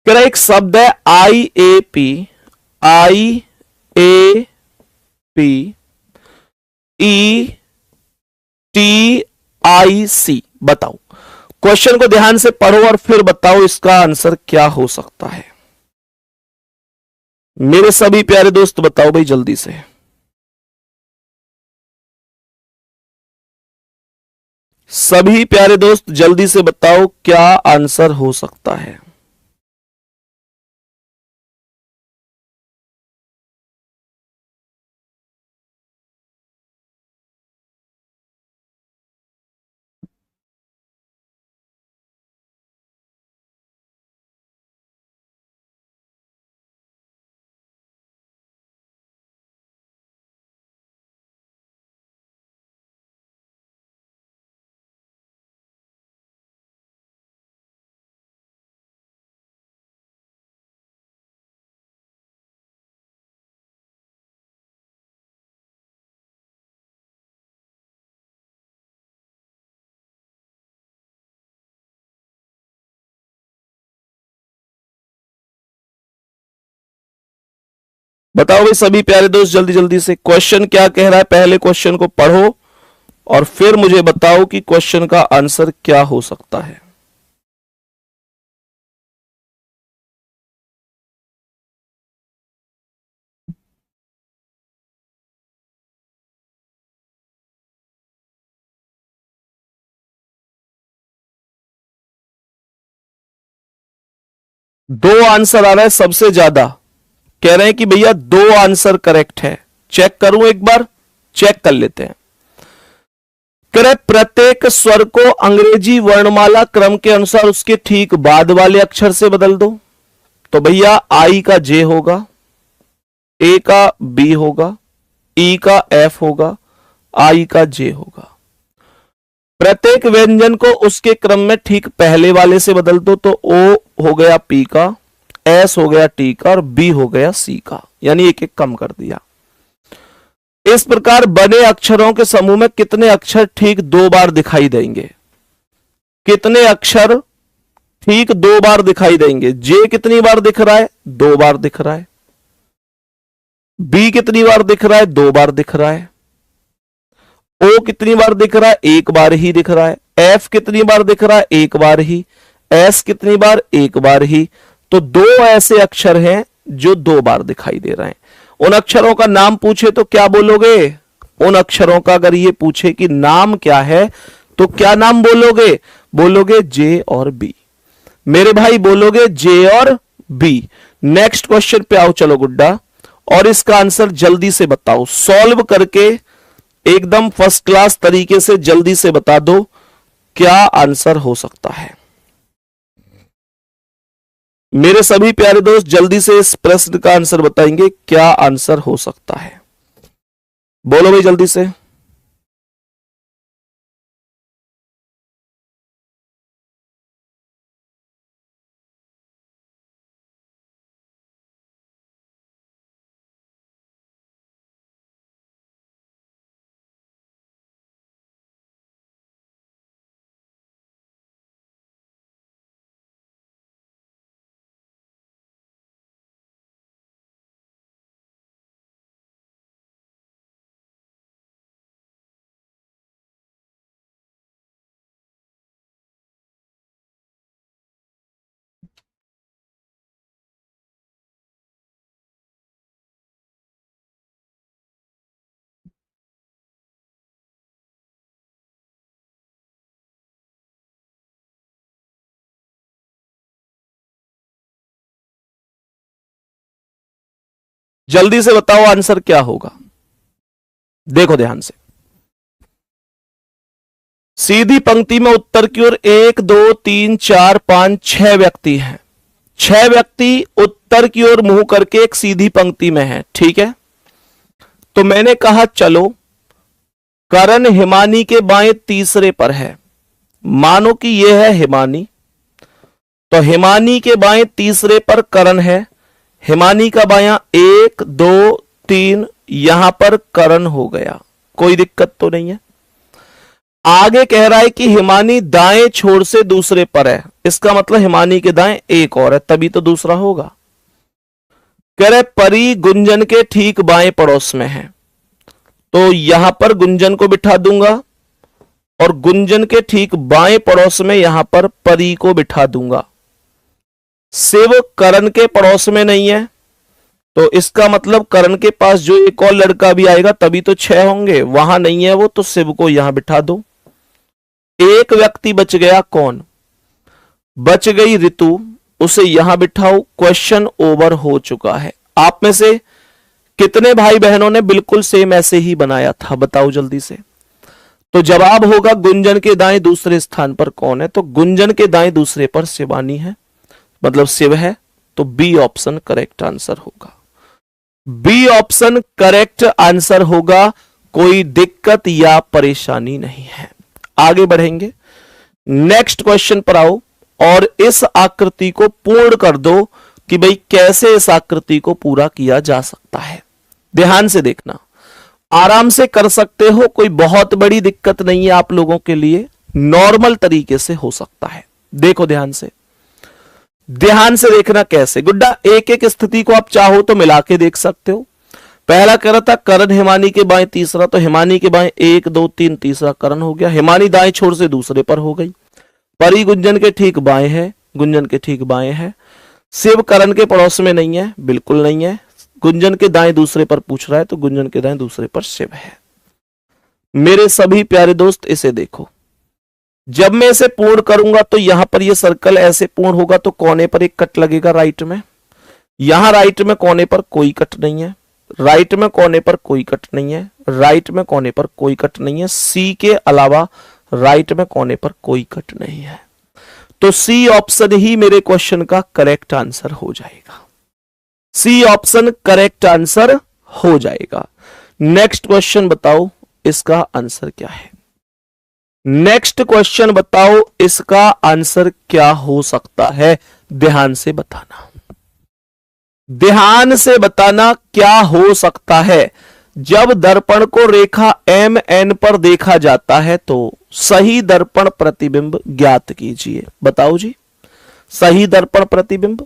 क्या एक शब्द है IAP, IAP ETIC, बताओ। क्वेश्चन को ध्यान से पढ़ो और फिर बताओ इसका आंसर क्या हो सकता है। मेरे सभी प्यारे दोस्त बताओ भाई जल्दी से। सभी प्यारे दोस्त जल्दी से बताओ क्या आंसर हो सकता है। बताओ भाई सभी प्यारे दोस्त जल्दी जल्दी से, क्वेश्चन क्या कह रहा है। पहले क्वेश्चन को पढ़ो और फिर मुझे बताओ कि क्वेश्चन का आंसर क्या हो सकता है। दो आंसर आ रहा है सबसे ज्यादा, कह रहे हैं कि भैया दो आंसर करेक्ट है। चेक करूं एक बार, चेक कर लेते हैं। कह रहे प्रत्येक स्वर को अंग्रेजी वर्णमाला क्रम के अनुसार उसके ठीक बाद वाले अक्षर से बदल दो। तो भैया आई का जे होगा, ए का बी होगा, ई का एफ होगा, आई का जे होगा। प्रत्येक व्यंजन को उसके क्रम में ठीक पहले वाले से बदल दो। तो ओ हो गया पी का, एस हो गया टी का और बी हो गया सी का, यानी एक एक कम कर दिया। इस प्रकार बने अक्षरों के समूह में कितने अक्षर ठीक दो बार दिखाई देंगे? कितने अक्षर ठीक दो बार दिखाई देंगे? जे कितनी बार दिख रहा है? दो बार दिख रहा है। बी कितनी बार दिख रहा है? दो बार दिख रहा है। ओ कितनी बार दिख रहा है? एक बार ही दिख रहा है। एफ कितनी बार दिख रहा है? एक बार ही। एस कितनी बार? एक बार ही। तो दो ऐसे अक्षर हैं जो दो बार दिखाई दे रहे हैं। उन अक्षरों का नाम पूछे तो क्या बोलोगे? उन अक्षरों का अगर ये पूछे कि नाम क्या है तो क्या नाम बोलोगे? बोलोगे जे और बी। मेरे भाई बोलोगे जे और बी। नेक्स्ट क्वेश्चन पे आओ चलो गुड्डा, और इसका आंसर जल्दी से बताओ, सॉल्व करके एकदम फर्स्ट क्लास तरीके से जल्दी से बता दो क्या आंसर हो सकता है। मेरे सभी प्यारे दोस्त जल्दी से इस प्रश्न का आंसर बताएंगे, क्या आंसर हो सकता है? बोलो भाई जल्दी से। जल्दी से बताओ आंसर क्या होगा। देखो ध्यान से, सीधी पंक्ति में उत्तर की ओर 1 2 3 4 5 6 व्यक्ति हैं। 6 व्यक्ति उत्तर की ओर मुंह करके एक सीधी पंक्ति में है, ठीक है। तो मैंने कहा चलो करण हिमानी के बाएं तीसरे पर है। मानो कि यह है हिमानी, तो हिमानी के बाएं तीसरे पर करण है। हिमानी का बायां 1 2 3 यहां पर करण हो गया, कोई दिक्कत तो नहीं है। आगे कह रहा है कि हिमानी दाएं छोर से दूसरे पर है, इसका मतलब हिमानी के दाएं एक और है, तभी तो दूसरा होगा। कह रहे परी गुंजन के ठीक बाएं पड़ोस में है, तो यहां पर गुंजन को बिठा दूंगा और गुंजन के ठीक बाएं पड़ोस में यहां पर परी को बिठा दूंगा। शिव करण के पड़ोस में नहीं है, तो इसका मतलब करण के पास जो एक और लड़का भी आएगा तभी तो 6 होंगे, वहां नहीं है वो, तो शिव को यहां बिठा दो। एक व्यक्ति बच गया, कौन बच गई? ऋतु, उसे यहां बिठाओ। क्वेश्चन ओवर हो चुका है। आप में से कितने भाई बहनों ने बिल्कुल सेम ऐसे ही बनाया था, बताओ जल्दी से। तो जवाब होगा गुंजन के दाएं दूसरे स्थान पर कौन है? तो गुंजन के दाएं दूसरे पर शिवानी है, मतलब शिव है। तो बी ऑप्शन करेक्ट आंसर होगा। बी ऑप्शन करेक्ट आंसर होगा, कोई दिक्कत या परेशानी नहीं है। आगे बढ़ेंगे, नेक्स्ट क्वेश्चन पर आओ और इस आकृति को पूर्ण कर दो कि भाई कैसे इस आकृति को पूरा किया जा सकता है। ध्यान से देखना, आराम से कर सकते हो, कोई बहुत बड़ी दिक्कत नहीं है आप लोगों के लिए, नॉर्मल तरीके से हो सकता है। देखो ध्यान से, ध्यान से देखना कैसे। गुड्डा एक एक स्थिति को आप चाहो तो मिला के देख सकते हो। पहला कह रहा था करण हिमानी के बाएं तीसरा, तो हिमानी के बाएं 1 2 3 तीसरा करण हो गया। हिमानी दाएं छोर से दूसरे पर हो गई। परी गुंजन के ठीक बाएं है, गुंजन के ठीक बाएं है। शिव करण के पड़ोस में नहीं है, बिल्कुल नहीं है। गुंजन के दाएं दूसरे पर पूछ रहा है, तो गुंजन के दाएं दूसरे पर शिव है। मेरे सभी प्यारे दोस्त इसे देखो, जब मैं इसे पूर्ण करूंगा तो यहां पर ये सर्कल ऐसे पूर्ण होगा तो कोने पर एक कट लगेगा राइट में, यहां राइट में कोने पर कोई कट नहीं है, राइट में कोने पर कोई कट नहीं है, राइट में कोने पर कोई कट नहीं है, सी के अलावा राइट में कोने पर कोई कट नहीं है। तो सी ऑप्शन ही मेरे क्वेश्चन का करेक्ट आंसर हो जाएगा। सी ऑप्शन करेक्ट आंसर हो जाएगा। नेक्स्ट क्वेश्चन बताओ इसका आंसर क्या है। नेक्स्ट क्वेश्चन बताओ इसका आंसर क्या हो सकता है। ध्यान से बताना, ध्यान से बताना क्या हो सकता है। जब दर्पण को रेखा एम एन पर देखा जाता है तो सही दर्पण प्रतिबिंब ज्ञात कीजिए। बताओ जी, सही दर्पण प्रतिबिंब।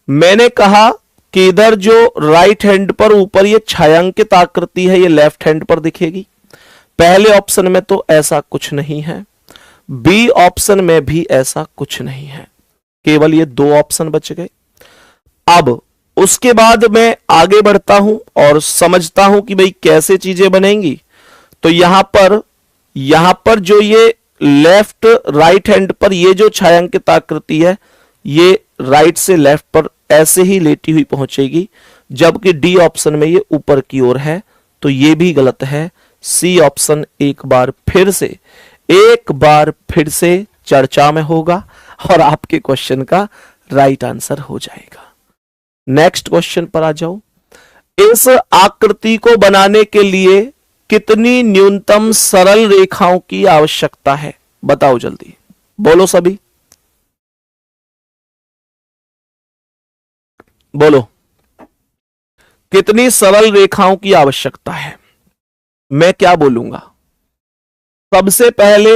मैंने कहा कि इधर जो राइट हैंड पर ऊपर ये छायांकित आकृति है ये लेफ्ट हैंड पर दिखेगी। पहले ऑप्शन में तो ऐसा कुछ नहीं है, बी ऑप्शन में भी ऐसा कुछ नहीं है, केवल ये दो ऑप्शन बच गए। अब उसके बाद मैं आगे बढ़ता हूं और समझता हूं कि भाई कैसे चीजें बनेंगी। तो यहां पर जो ये लेफ्ट राइट हैंड पर ये जो छायांकित आकृति है ये राइट से लेफ्ट पर ऐसे ही लेटी हुई पहुंचेगी, जबकि डी ऑप्शन में ये ऊपर की ओर है, तो ये भी गलत है। सी ऑप्शन एक बार फिर से चर्चा में होगा और आपके क्वेश्चन का राइट आंसर हो जाएगा। नेक्स्ट क्वेश्चन पर आ जाओ। इस आकृति को बनाने के लिए कितनी न्यूनतम सरल रेखाओं की आवश्यकता है। बताओ जल्दी, बोलो सभी, बोलो कितनी सरल रेखाओं की आवश्यकता है। मैं क्या बोलूंगा, सबसे पहले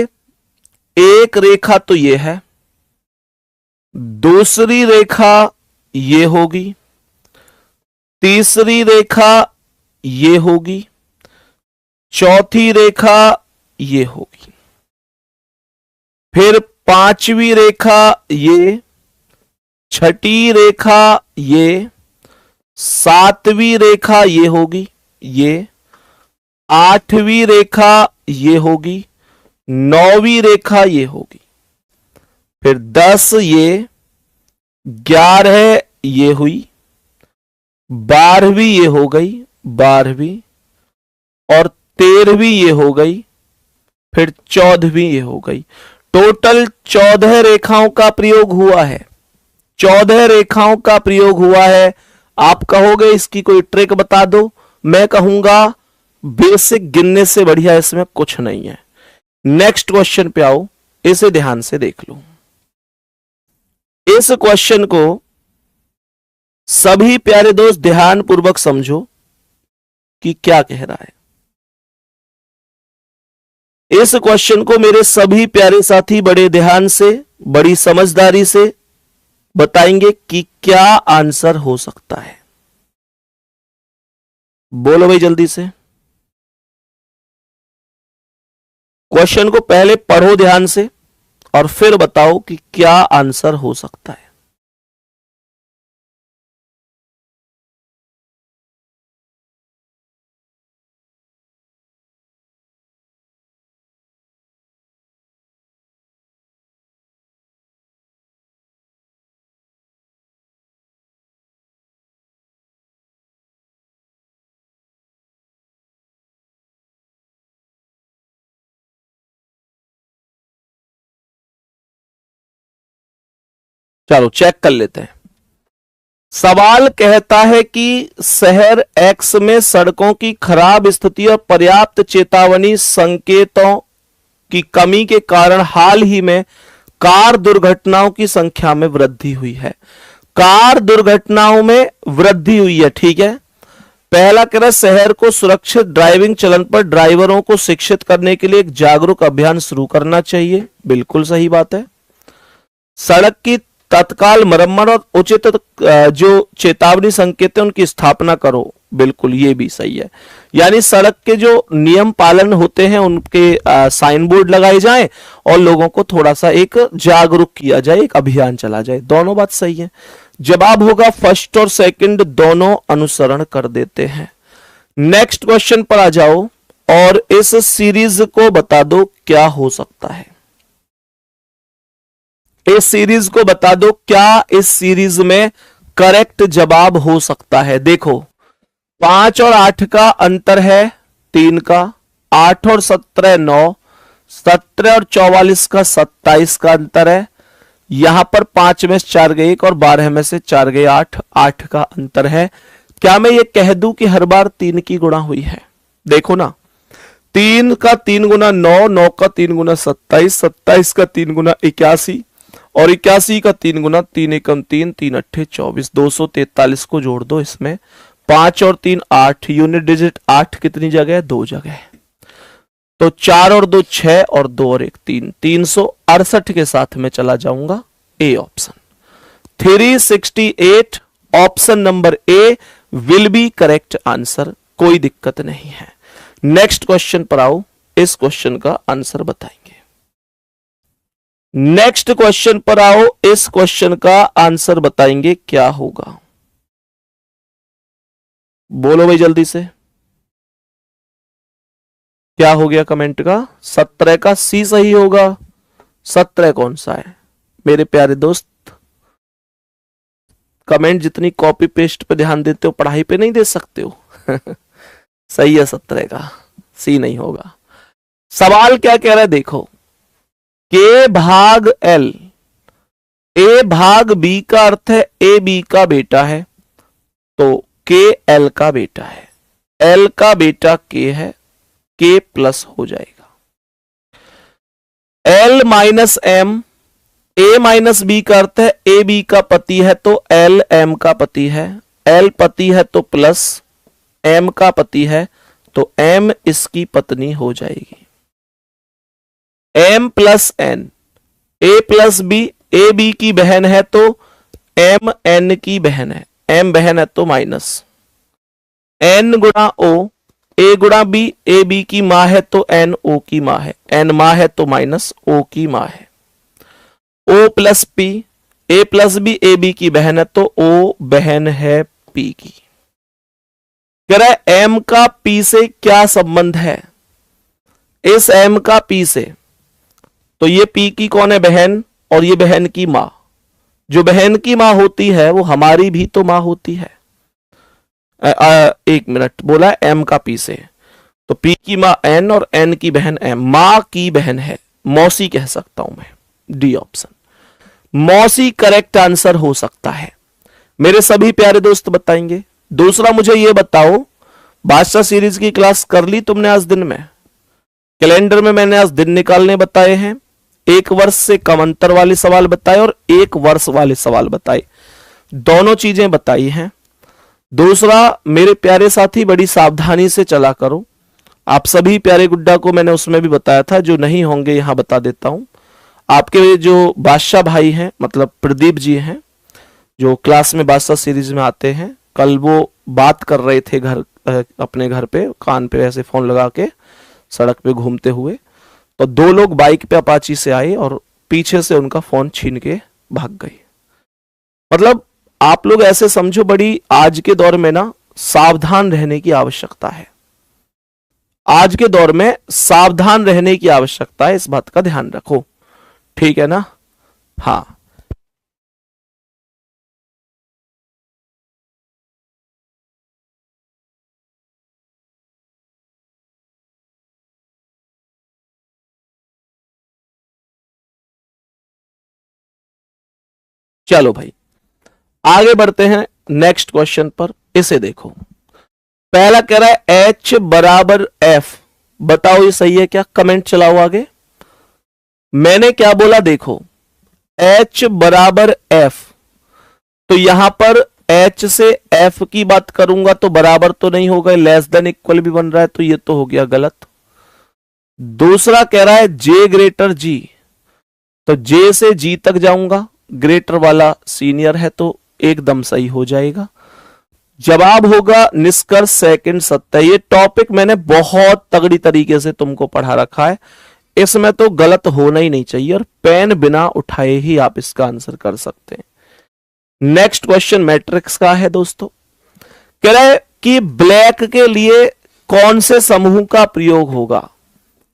एक रेखा तो ये है, दूसरी रेखा ये होगी, तीसरी रेखा ये होगी, चौथी रेखा ये होगी, फिर पांचवी रेखा ये, छठी रेखा ये, सातवीं रेखा ये होगी, ये आठवीं रेखा ये होगी, नौवीं रेखा ये होगी, फिर 10 ये, 11 ये हुई, 12वीं ये हो गई, 12वीं और 13वीं ये हो गई, फिर 14वीं ये हो गई। टोटल 14 रेखाओं का प्रयोग हुआ है, 14 रेखाओं का प्रयोग हुआ है। आप कहोगे इसकी कोई ट्रिक बता दो, मैं कहूंगा बेसिक गिनने से बढ़िया इसमें कुछ नहीं है। नेक्स्ट क्वेश्चन पे आओ, इसे ध्यान से देख लो। इस क्वेश्चन को सभी प्यारे दोस्त ध्यान पूर्वक समझो कि क्या कह रहा है। इस क्वेश्चन को मेरे सभी प्यारे साथी बड़े ध्यान से, बड़ी समझदारी से बताएंगे कि क्या आंसर हो सकता है। बोलो भाई जल्दी से, क्वेश्चन को पहले पढ़ो ध्यान से और फिर बताओ कि क्या आंसर हो सकता है। चलो चेक कर लेते हैं। सवाल कहता है कि शहर एक्स में सड़कों की खराब स्थिति और पर्याप्त चेतावनी संकेतों की कमी के कारण हाल ही में कार दुर्घटनाओं की संख्या में वृद्धि हुई है। कार दुर्घटनाओं में वृद्धि हुई है, ठीक है। पहला कह रहा शहर को सुरक्षित ड्राइविंग चलन पर ड्राइवरों को शिक्षित करने के लिए एक जागरूक अभियान शुरू करना चाहिए। बिल्कुल सही बात है। सड़क की तत्काल मरम्मत और उचित जो चेतावनी संकेत है उनकी स्थापना करो। बिल्कुल ये भी सही है। यानी सड़क के जो नियम पालन होते हैं उनके साइन बोर्ड लगाए जाएं और लोगों को थोड़ा सा एक जागरूक किया जाए, एक अभियान चला जाए। दोनों बात सही है। जवाब होगा फर्स्ट और सेकंड, दोनों अनुसरण कर देते हैं। नेक्स्ट क्वेश्चन पर आ जाओ और इस सीरीज को बता दो क्या हो सकता है। इस सीरीज को बता दो क्या इस सीरीज में करेक्ट जवाब हो सकता है। देखो 5 और 8 का अंतर है 3 का, 8 और 17 9, 17 और 44 का 27 का अंतर है। यहां पर 5 में से 4 गए 1 और 12 में से 4 गए 8, 8 का अंतर है। क्या मैं ये कह दूं कि हर बार 3 की गुणा हुई है? देखो ना, 3 का 3 गुना 9, 9 का 3 गुना 27, 27 का 3 गुना 81 और 81 का 3 गुना 3 एकम 3, 3 अट्ठे 24, 243 को जोड़ दो इसमें। 5 और 3 8, यूनिट डिजिट 8 कितनी जगह है? 2 जगह है। तो 4 और 2 6 और 2 और 1 3, 368 के साथ में चला जाऊंगा। A option 368 option number A will be correct answer, कोई दिक्कत नहीं है। नेक्स्ट क्वेश्चन पर आओ, इस क्वेश्चन का आंसर बताएंगे। नेक्स्ट क्वेश्चन पर आओ, इस क्वेश्चन का आंसर बताएंगे क्या होगा। बोलो भाई जल्दी से, क्या हो गया कमेंट का? 17 का सी सही होगा। 17 कौन सा है मेरे प्यारे दोस्त? कमेंट जितनी कॉपी पेस्ट पे ध्यान देते हो पढ़ाई पे नहीं दे सकते हो। सही है 17 का, सी नहीं होगा। सवाल क्या कह रहा है देखो, के भाग एल, ए भाग बी का अर्थ है ए बी का बेटा है, तो के एल का बेटा है, एल का बेटा के है, के प्लस हो जाएगा। एल माइनस एम, ए माइनस बी का अर्थ है ए बी का पति है तो एल एम का पति है, एल पति है तो प्लस एम का पति है तो एम इसकी पत्नी हो जाएगी। M plus N, A plus B, A B की बहन है तो एम एन की बहन है, एम बहन है तो माइनस एन गुणा ओ, ए गुणा बी, ए बी की मां है तो एन ओ की मां है, एन मां है तो माइनस ओ की मां है। O plus P, A plus B, A B की बहन है तो ओ बहन है पी की। कह रहा है एम का पी से क्या संबंध है? इस एम का पी से, तो ये पी की कौन है? बहन, और ये बहन की मां। जो बहन की मां होती है वो हमारी भी तो मां होती है। एक मिनट, बोला एम का पी से, तो पी की मां एन और एन की बहन एम, मां की बहन है, मौसी कह सकता हूं मैं। डी ऑप्शन मौसी करेक्ट आंसर हो सकता है। मेरे सभी प्यारे दोस्त बताएंगे। दूसरा मुझे ये बताओ, बादशाह सीरीज की क्लास कर ली तुमने आज दिन में? कैलेंडर में मैंने आज दिन निकालने बताए हैं, 1 वर्ष से कम अंतर वाले सवाल बताए और 1 वर्ष वाले सवाल बताए, दोनों चीजें बताई हैं। दूसरा मेरे प्यारे साथी बड़ी सावधानी से चला करो। आप सभी प्यारे गुड्डा को मैंने उसमें भी बताया था, जो नहीं होंगे यहां बता देता हूं। आपके जो बादशाह भाई हैं, मतलब प्रदीप जी हैं, जो क्लास में बादशाह सीरीज में आते हैं, कल वो बात कर रहे थे घर, अपने घर पे कान पे ऐसे फोन लगा के सड़क पे घूमते हुए, तो 2 लोग बाइक पे अपाची से आए और पीछे से उनका फोन छीन के भाग गए। मतलब आप लोग ऐसे समझो, बड़ी आज के दौर में ना सावधान रहने की आवश्यकता है। आज के दौर में सावधान रहने की आवश्यकता है, इस बात का ध्यान रखो, ठीक है ना? हाँ, चलो भाई आगे बढ़ते हैं नेक्स्ट क्वेश्चन पर। इसे देखो, पहला कह रहा है H बराबर F, बताओ ये सही है क्या? कमेंट चलाओ आगे। मैंने क्या बोला देखो, H बराबर F, तो यहां पर H से F की बात करूंगा तो बराबर तो नहीं होगा, लेस देन इक्वल भी बन रहा है, तो ये तो हो गया गलत। दूसरा कह रहा है J ग्रेटर G, तो J से G तक जाऊंगा, ग्रेटर वाला सीनियर है तो एकदम सही हो जाएगा। जवाब होगा निष्कर्ष सेकंड सत्य। ये टॉपिक मैंने बहुत तगड़ी तरीके से तुमको पढ़ा रखा है, इसमें तो गलत होना ही नहीं चाहिए, और पेन बिना उठाए ही आप इसका आंसर कर सकते हैं। नेक्स्ट क्वेश्चन मैट्रिक्स का है दोस्तों। कह रहा है कि ब्लैक के लिए कौन से समूह का प्रयोग होगा?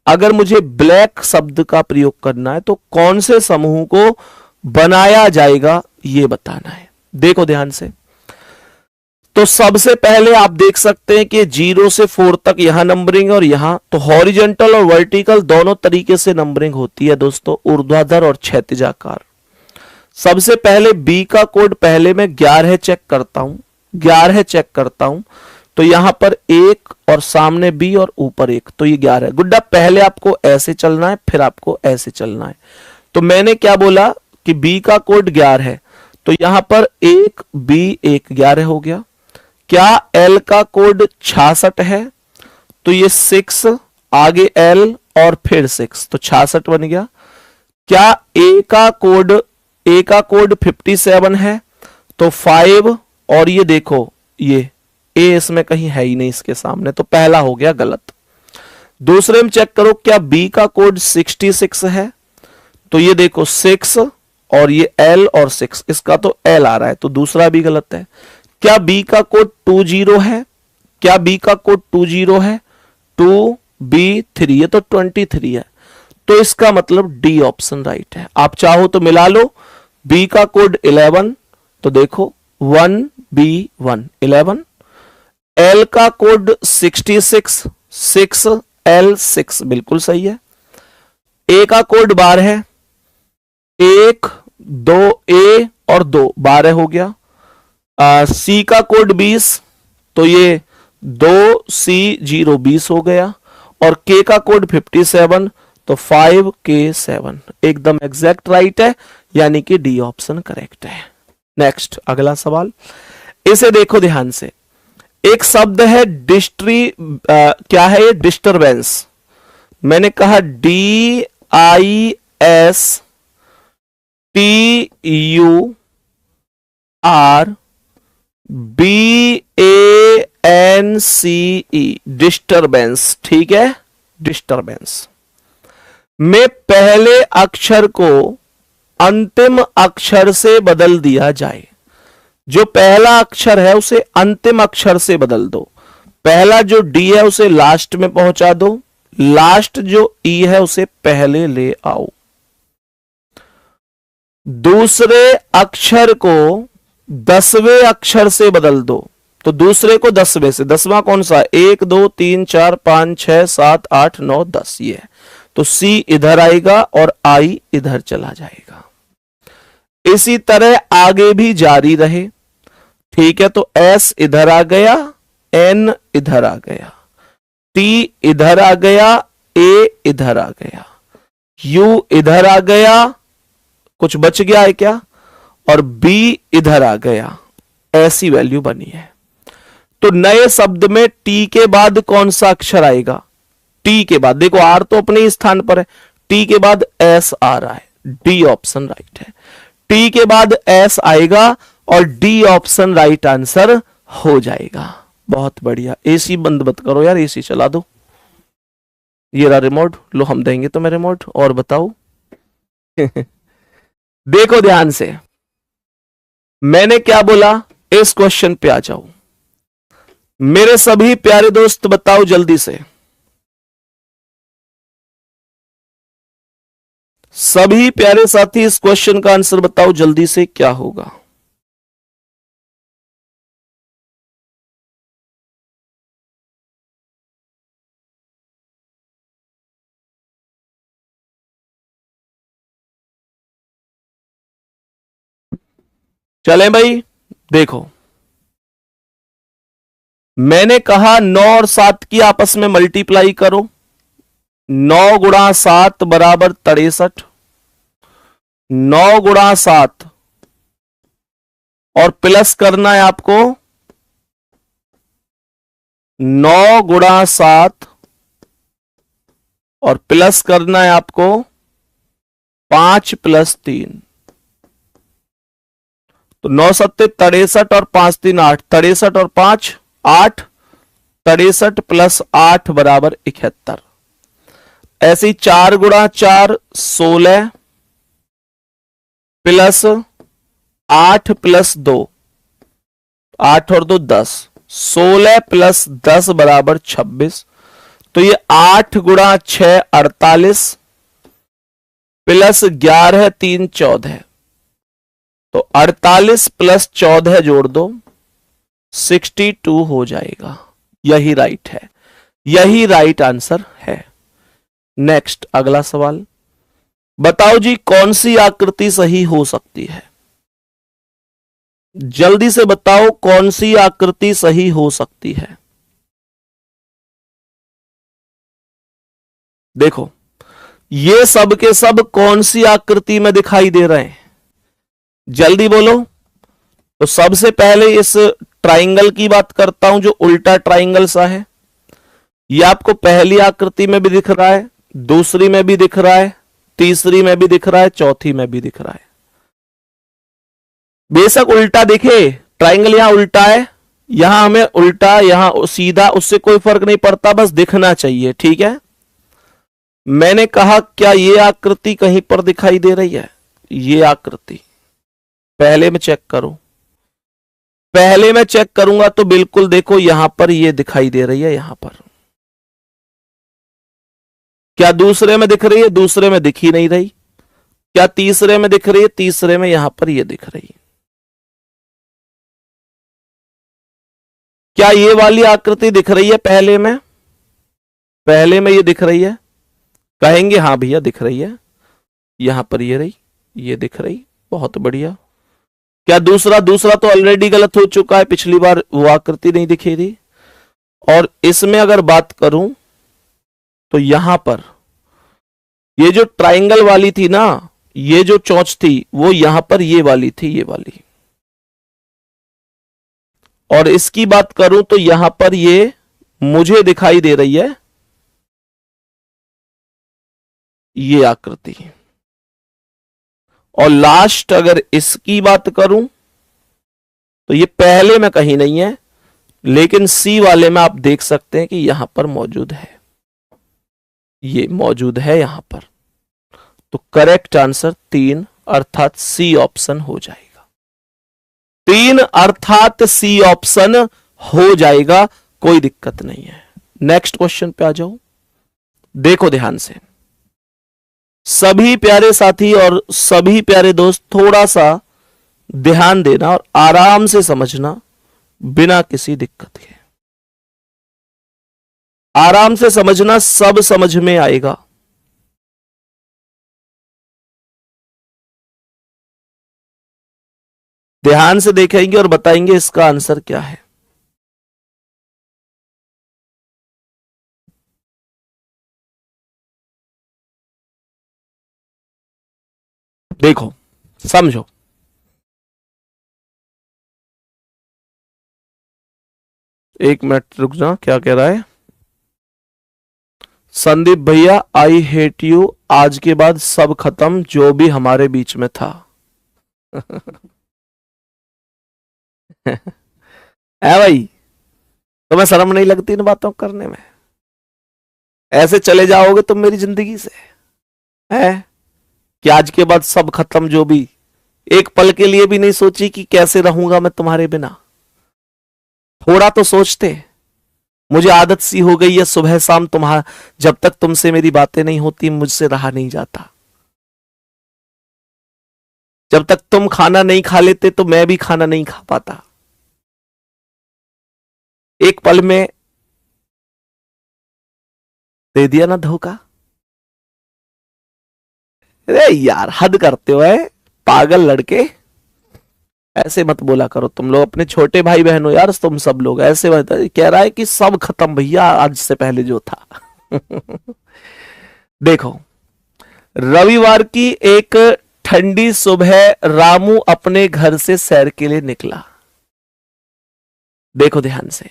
अगर मुझे ब्लैक शब्द का प्रयोग करना है तो कौन से समूह को बनाया जाएगा, ये बताना है। देखो ध्यान से, तो सबसे पहले आप देख सकते हैं कि 0 से 4 तक यहां नंबरिंग और यहां, तो हॉरिजॉन्टल और वर्टिकल दोनों तरीके से नंबरिंग होती है दोस्तों, ऊर्ध्वाधर और क्षैतिजाकार। सबसे पहले बी का कोड पहले मैं 11 चेक करता हूं, 11 चेक करता हूं, तो यहां पर 1 और सामने बी और ऊपर 1, तो ये 11 है। गुड्डा पहले आपको ऐसे चलना है, फिर आपको ऐसे चलना है। तो मैंने क्या बोला कि बी का कोड 11 है, तो यहां पर 1 बी 1 11 हो गया। क्या एल का कोड 66 है, तो ये 6 आगे एल और फिर 6, तो 66 बन गया। क्या ए का कोड 57 है, तो 5 और ये देखो ये ए इसमें कहीं है ही नहीं इसके सामने, तो पहला हो गया गलत। दूसरे में चेक करो, क्या बी का कोड 66 है, तो ये देखो 6 और ये एल और 6, इसका तो एल आ रहा है, तो दूसरा भी गलत है। क्या बी का कोड 20 है, क्या बी का कोड 20 है, 2B3, ये तो 23 है, तो इसका मतलब डी ऑप्शन राइट है। आप चाहो तो मिला लो, बी का कोड 11, तो देखो 1B1 11, एल का कोड 66 6L 6 बिल्कुल सही है। ए का कोड 12 है, 1 2 ए और 2 12 हो गया। सी का कोड 20, तो ये 2C0 20 हो गया। और के का कोड 57, तो 5K7 एकदम एग्जैक्ट राइट है, यानी कि डी ऑप्शन करेक्ट है। नेक्स्ट अगला सवाल, इसे देखो ध्यान से। एक शब्द है क्या है ये, डिस्टरबेंस। मैंने कहा DISTURBANCE, डिस्टरबेंस, ठीक है। डिस्टरबेंस में पहले अक्षर को अंतिम अक्षर से बदल दिया जाए। जो पहला अक्षर है उसे अंतिम अक्षर से बदल दो। पहला जो डी है उसे लास्ट में पहुंचा दो, लास्ट जो ई है उसे पहले ले आओ। दूसरे अक्षर को 10वें अक्षर से बदल दो, तो दूसरे को 10वें से, 10वां कौन सा, 1 2 3 4 5 6 7 8 9 10, ये है, तो सी इधर आएगा और आई इधर चला जाएगा। इसी तरह आगे भी जारी रहे, ठीक है। तो एस इधर आ गया, एन इधर आ गया, टी इधर आ गया, ए इधर आ गया, यू इधर आ गया, कुछ बच गया है क्या, और बी इधर आ गया, ऐसी वैल्यू बनी है। तो नए शब्द में टी के बाद कौन सा अक्षर आएगा, टी के बाद, देखो आर तो अपने ही स्थान पर है, टी के बाद एस आ रहा है, डी ऑप्शन राइट है। टी के बाद एस आएगा और डी ऑप्शन राइट आंसर हो जाएगा। बहुत बढ़िया। एसी बंद मत करो यार, एसी चला दो। ये रहा रिमोट, लो हम देंगे तुम्हें रिमोट। और बताओ देखो ध्यान से, मैंने क्या बोला, इस क्वेश्चन पे आ जाओ मेरे सभी प्यारे दोस्त, बताओ जल्दी से, सभी प्यारे साथी इस क्वेश्चन का आंसर बताओ जल्दी से, क्या होगा। चलें भाई, देखो मैंने कहा 9 और 7 की आपस में मल्टीप्लाई करो, 9 गुणा 7 बराबर 63, 9 गुणा 7 और प्लस करना है आपको 9 गुणा 7 और प्लस करना है आपको 5 + 3, तो 9 सत्ते 63 और 5 3 8, 63 और 5 8, 63 + 8 बराबर 71। ऐसे 4 गुणा 4 16 प्लस 8 + 2, 8 और 2 10, 16 + 10 बराबर 26। तो ये 8 गुणा 6 48 प्लस 11 3 14, तो 48 प्लस 14 जोड़ दो, 62 हो जाएगा। यही राइट है, यही राइट आंसर है। नेक्स्ट अगला सवाल, बताओ जी कौन सी आकृति सही हो सकती है? जल्दी से बताओ कौन सी आकृति सही हो सकती है। देखो ये सब के सब कौन सी आकृति में दिखाई दे रहे हैं, जल्दी बोलो। तो सबसे पहले इस ट्राइंगल की बात करता हूं जो उल्टा ट्राइंगल सा है। यह आपको पहली आकृति में भी दिख रहा है, दूसरी में भी दिख रहा है, तीसरी में भी दिख रहा है, चौथी में भी दिख रहा है। बेशक उल्टा दिखे, ट्राइंगल यहां उल्टा है, यहां हमें उल्टा, यहां सीधा, उससे कोई फर्क नहीं पड़ता, बस दिखना चाहिए, ठीक है। मैंने कहा क्या ये आकृति कहीं पर दिखाई दे रही है? ये आकृति पहले में चेक करो, पहले मैं चेक करूंगा तो बिल्कुल देखो यहां पर ये दिखाई दे रही है, यहां पर। क्या दूसरे में दिख रही है? दूसरे में दिख ही नहीं रही। क्या तीसरे में दिख रही है? तीसरे में यहां पर ये दिख रही है। क्या ये वाली आकृति दिख रही है पहले में? पहले में ये दिख रही है? कहेंगे हाँ भैया दिख रही है, यहां पर ये रही, ये दिख रही, बहुत बढ़िया। क्या दूसरा? दूसरा तो ऑलरेडी गलत हो चुका है, पिछली बार वो आकृति नहीं दिखी थी। और इसमें अगर बात करूं तो यहां पर ये जो ट्राइंगल वाली थी ना, ये जो चोंच थी वो यहां पर ये वाली थी, ये वाली। और इसकी बात करूं तो यहां पर ये मुझे दिखाई दे रही है, ये आकृति। और लास्ट अगर इसकी बात करूं तो ये पहले में कहीं नहीं है, लेकिन सी वाले में आप देख सकते हैं कि यहां पर मौजूद है, ये मौजूद है यहां पर। तो करेक्ट आंसर 3 अर्थात सी ऑप्शन हो जाएगा। 3 अर्थात सी ऑप्शन हो जाएगा, कोई दिक्कत नहीं है। नेक्स्ट क्वेश्चन पे आ जाओ, देखो ध्यान से सभी प्यारे साथी और सभी प्यारे दोस्त, थोड़ा सा ध्यान देना और आराम से समझना, बिना किसी दिक्कत के आराम से समझना, सब समझ में आएगा। ध्यान से देखेंगे और बताएंगे इसका आंसर क्या है। देखो समझो, एक मिनट रुक जा, क्या कह रहा है संदीप भैया? आई हेट यू, आज के बाद सब खत्म जो भी हमारे बीच में था। है भाई, तुम्हें शर्म नहीं लगती इन बातों करने में? ऐसे चले जाओगे तुम मेरी जिंदगी से, है कि आज के बाद सब खत्म, जो भी, एक पल के लिए भी नहीं सोची कि कैसे रहूंगा मैं तुम्हारे बिना? थोड़ा तो सोचते। मुझे आदत सी हो गई है सुबह शाम तुम्हारा, जब तक तुमसे मेरी बातें नहीं होती मुझसे रहा नहीं जाता। जब तक तुम खाना नहीं खा लेते तो मैं भी खाना नहीं खा पाता। एक पल में दे दिया ना धोखा। अरे यार हद करते हो, है पागल लड़के, ऐसे मत बोला करो तुम लोग, अपने छोटे भाई बहन हो यार तुम सब लोग, ऐसे कह रहा है कि सब खत्म भैया आज से पहले जो था। देखो रविवार की एक ठंडी सुबह रामू अपने घर से सैर के लिए निकला। देखो ध्यान से,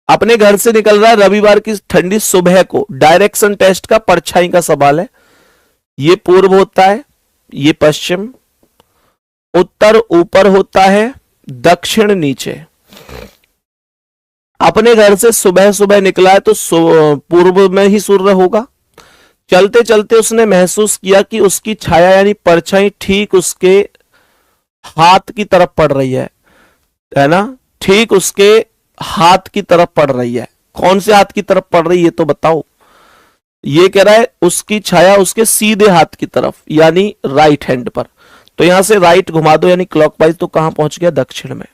अपने घर से निकल रहा है रविवार की ठंडी सुबह को। डायरेक्शन टेस्ट का परछाई का सवाल है। ये पूर्व होता है, ये पश्चिम, उत्तर ऊपर होता है, दक्षिण नीचे। अपने घर से सुबह सुबह निकला है तो पूर्व में ही सूर्य होगा। चलते चलते उसने महसूस किया कि उसकी छाया यानी परछाई ठीक उसके हाथ की तरफ पड़ रही है ना? ठीक उसके हाथ की तरफ पड़ रही है। कौन से हाथ की तरफ पड़ रही है तो बताओ? ये कह रहा है उसकी छाया उसके सीधे हाथ की तरफ यानी राइट हैंड पर। तो यहां से राइट घुमा दो यानी क्लॉकवाइज, तो कहां पहुंच गया? दक्षिण में।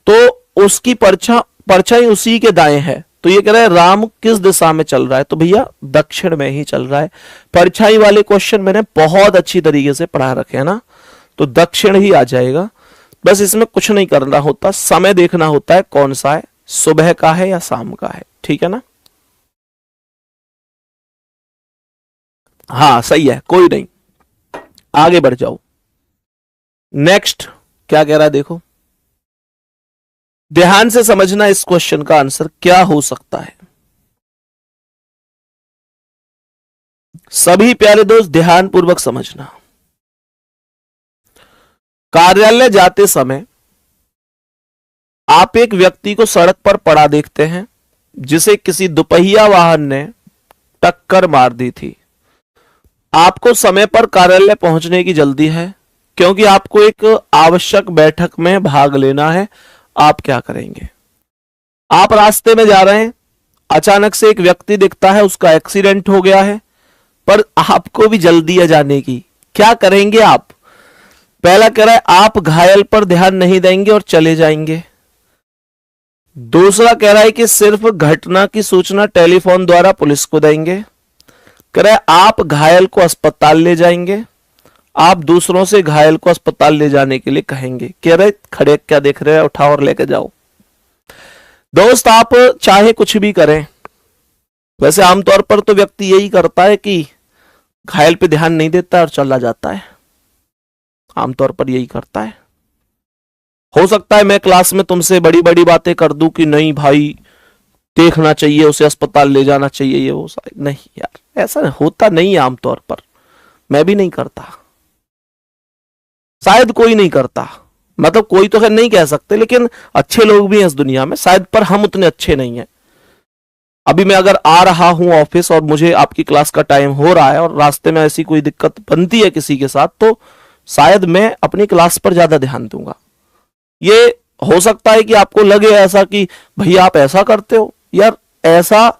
तो उसकी परछाई उसी के दाएं है, तो ये कह रहा है राम किस दिशा में चल रहा है? तो भैया दक्षिण में ही चल रहा है। परछाई वाले क्वेश्चन मैंने बहुत अच्छी तरीके से पढ़ा रखे हैं ना, तो दक्षिण ही आ जाएगा। बस इसमें कुछ नहीं करना होता, समय देखना होता है कौन सा है, सुबह का है या शाम का है, ठीक है ना? हाँ सही है, कोई नहीं, आगे बढ़ जाओ। नेक्स्ट क्या कह रहा है देखो, ध्यान से समझना इस क्वेश्चन का आंसर क्या हो सकता है। सभी प्यारे दोस्त ध्यान पूर्वक समझना। कार्यालय जाते समय आप एक व्यक्ति को सड़क पर पड़ा देखते हैं जिसे किसी दुपहिया वाहन ने टक्कर मार दी थी। आपको समय पर कार्यालय पहुंचने की जल्दी है क्योंकि आपको एक आवश्यक बैठक में भाग लेना है। आप क्या करेंगे? आप रास्ते में जा रहे हैं, अचानक से एक व्यक्ति दिखता है, उसका एक्सीडेंट हो गया है, पर आपको भी जल्दी है जाने की। क्या करेंगे आप? पहला कह रहा है आप घायल पर ध्यान नहीं देंगे और चले जाएंगे। दूसरा कह रहा है कि सिर्फ घटना की सूचना टेलीफोन द्वारा पुलिस को देंगे। कह रहा है आप घायल को अस्पताल ले जाएंगे। आप दूसरों से घायल को अस्पताल ले जाने के लिए कहेंगे। कह रहे खड़े क्या देख रहे हैं, उठाओ और लेके जाओ। दोस्त आप चाहे कुछ भी करें, वैसे आमतौर पर तो व्यक्ति यही करता है कि घायल पे ध्यान नहीं देता और चला जाता है, आमतौर पर यही करता है। हो सकता है मैं क्लास में तुमसे बड़ी बड़ी बातें कर दूं कि नहीं भाई देखना चाहिए, उसे अस्पताल ले जाना चाहिए, ये वो नहीं यार, ऐसा होता नहीं है आमतौर पर। मैं भी नहीं करता, शायद कोई नहीं करता, मतलब कोई तो खैर नहीं कह सकते, लेकिन अच्छे लोग भी हैं इस दुनिया में शायद, पर हम उतने अच्छे नहीं हैं। अभी मैं अगर आ रहा हूं ऑफिस और मुझे आपकी क्लास का टाइम हो रहा है और रास्ते में ऐसी कोई दिक्कत बनती है किसी के साथ, तो शायद मैं अपनी क्लास पर ज्यादा ध्यान दूंगा। ये हो सकता है कि आपको लगे ऐसा कि भैया आप ऐसा करते हो, यार ऐसा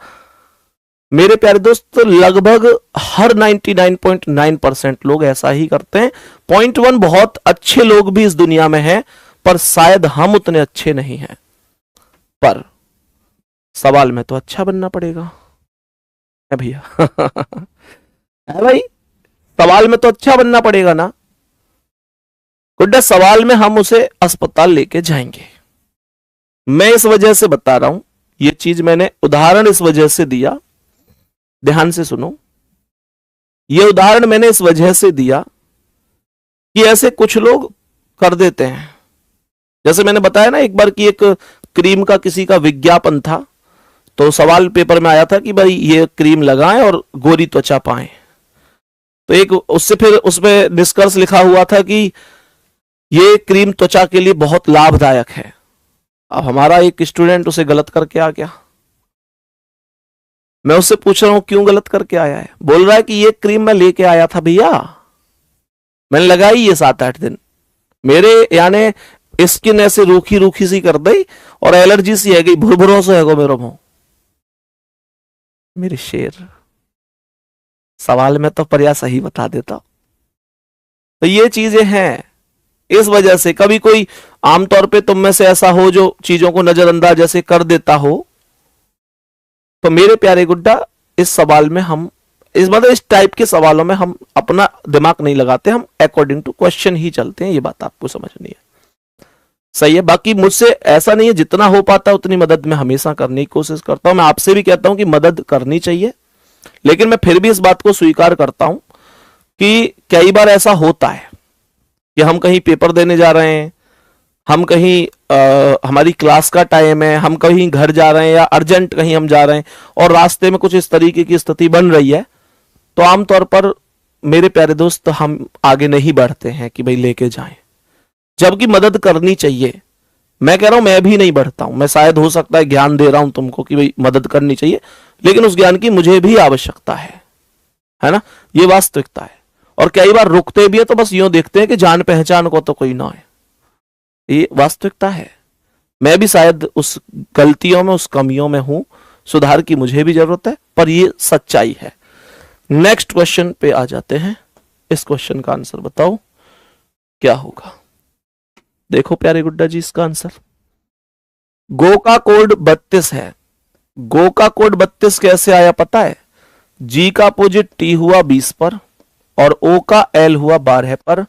मेरे प्यारे दोस्त लगभग हर 99.9% लोग ऐसा ही करते हैं। 0.1 बहुत अच्छे लोग भी इस दुनिया में हैं, पर शायद हम उतने अच्छे नहीं हैं। पर सवाल में तो अच्छा बनना पड़ेगा है भैया है भाई, सवाल में तो अच्छा बनना पड़ेगा ना। गुड्डा सवाल में हम उसे अस्पताल लेके जाएंगे। मैं इस वजह से बता रहा हूं, ये चीज मैंने उदाहरण इस वजह से दिया, ध्यान से सुनो। यह उदाहरण मैंने इस वजह से दिया कि ऐसे कुछ लोग कर देते हैं। जैसे मैंने बताया ना एक बार कि एक क्रीम का किसी का विज्ञापन था, तो सवाल पेपर में आया था कि भाई ये क्रीम लगाएं और गोरी त्वचा पाएं। तो एक उससे फिर उसमें निष्कर्ष लिखा हुआ था कि ये क्रीम त्वचा के लिए बहुत लाभदायक है। अब हमारा एक स्टूडेंट उसे गलत करके आ गया। मैं उससे पूछ रहा हूं क्यों गलत करके आया है? बोल रहा है कि ये क्रीम मैं लेके आया था भैया, मैंने लगाई ये 7-8 दिन, मेरे यानी स्किन ऐसे रूखी रूखी सी कर दी और एलर्जी सी है गई, भुरभुरों से है गो मेरा मुंह। मेरे शेर सवाल में तो पर्या सही बता देता। तो ये चीजें हैं, इस वजह से कभी कोई आमतौर पे तुम में से ऐसा हो जो चीजों को नजरअंदाज जैसे कर देता हो, तो मेरे प्यारे गुड्डा इस सवाल में हम इस टाइप के सवालों में हम अपना दिमाग नहीं लगाते, हम अकॉर्डिंग टू क्वेश्चन ही चलते हैं। ये बात आपको समझनी है, सही है। बाकी मुझसे ऐसा नहीं है, जितना हो पाता उतनी मदद मैं हमेशा करने की कोशिश करता हूं। मैं आपसे भी कहता हूं कि मदद करनी चाहिए, लेकिन मैं फिर भी इस बात को स्वीकार करता हूं कि कई बार ऐसा होता है कि हम कहीं पेपर देने जा रहे हैं, हम कहीं हमारी क्लास का टाइम है, हम कहीं घर जा रहे हैं या अर्जेंट कहीं हम जा रहे हैं और रास्ते में कुछ इस तरीके की स्थिति बन रही है, तो आमतौर पर मेरे प्यारे दोस्त हम आगे नहीं बढ़ते हैं कि भाई लेके जाएं, जबकि मदद करनी चाहिए। मैं कह रहा हूं मैं भी नहीं बढ़ता हूं, मैं शायद हो सकता है ज्ञान दे रहा हूं तुमको कि भाई मदद करनी चाहिए, लेकिन उस ज्ञान की मुझे भी आवश्यकता है ना, ये वास्तविकता है। और कई बार रुकते भी है तो बस यूं देखते हैं कि जान पहचान को तो कोई ना है, ये वास्तविकता है। मैं भी शायद उस गलतियों में, उस कमियों में हूं, सुधार की मुझे भी जरूरत है, पर ये सच्चाई है। नेक्स्ट क्वेश्चन पे आ जाते हैं। इस क्वेश्चन का आंसर बताओ क्या होगा। देखो प्यारे गुड्डा जी, इसका आंसर गो का कोड 32 है। गो का कोड 32 कैसे आया पता है? जी का अपोजिट टी हुआ 20 पर और ओ का एल हुआ 12 पर।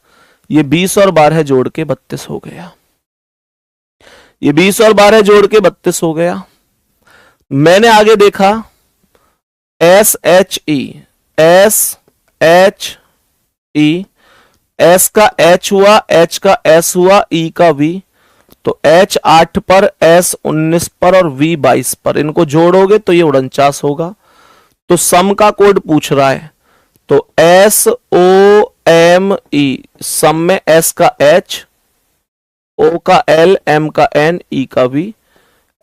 ये 20 और 12 जोड़ के 32 हो गया। ये 20 और 12 जोड़ के 32 हो गया। मैंने आगे देखा S H E, S H E, S का एच हुआ, एच का एस हुआ, ई का वी। तो एच 8 पर, एस 19 पर और वी 22 पर। इनको जोड़ोगे तो ये 49 होगा। तो सम का कोड पूछ रहा है, तो एस ओ एम ई, सम में एस का एच, ओ का एल, एम का एन, ई का V.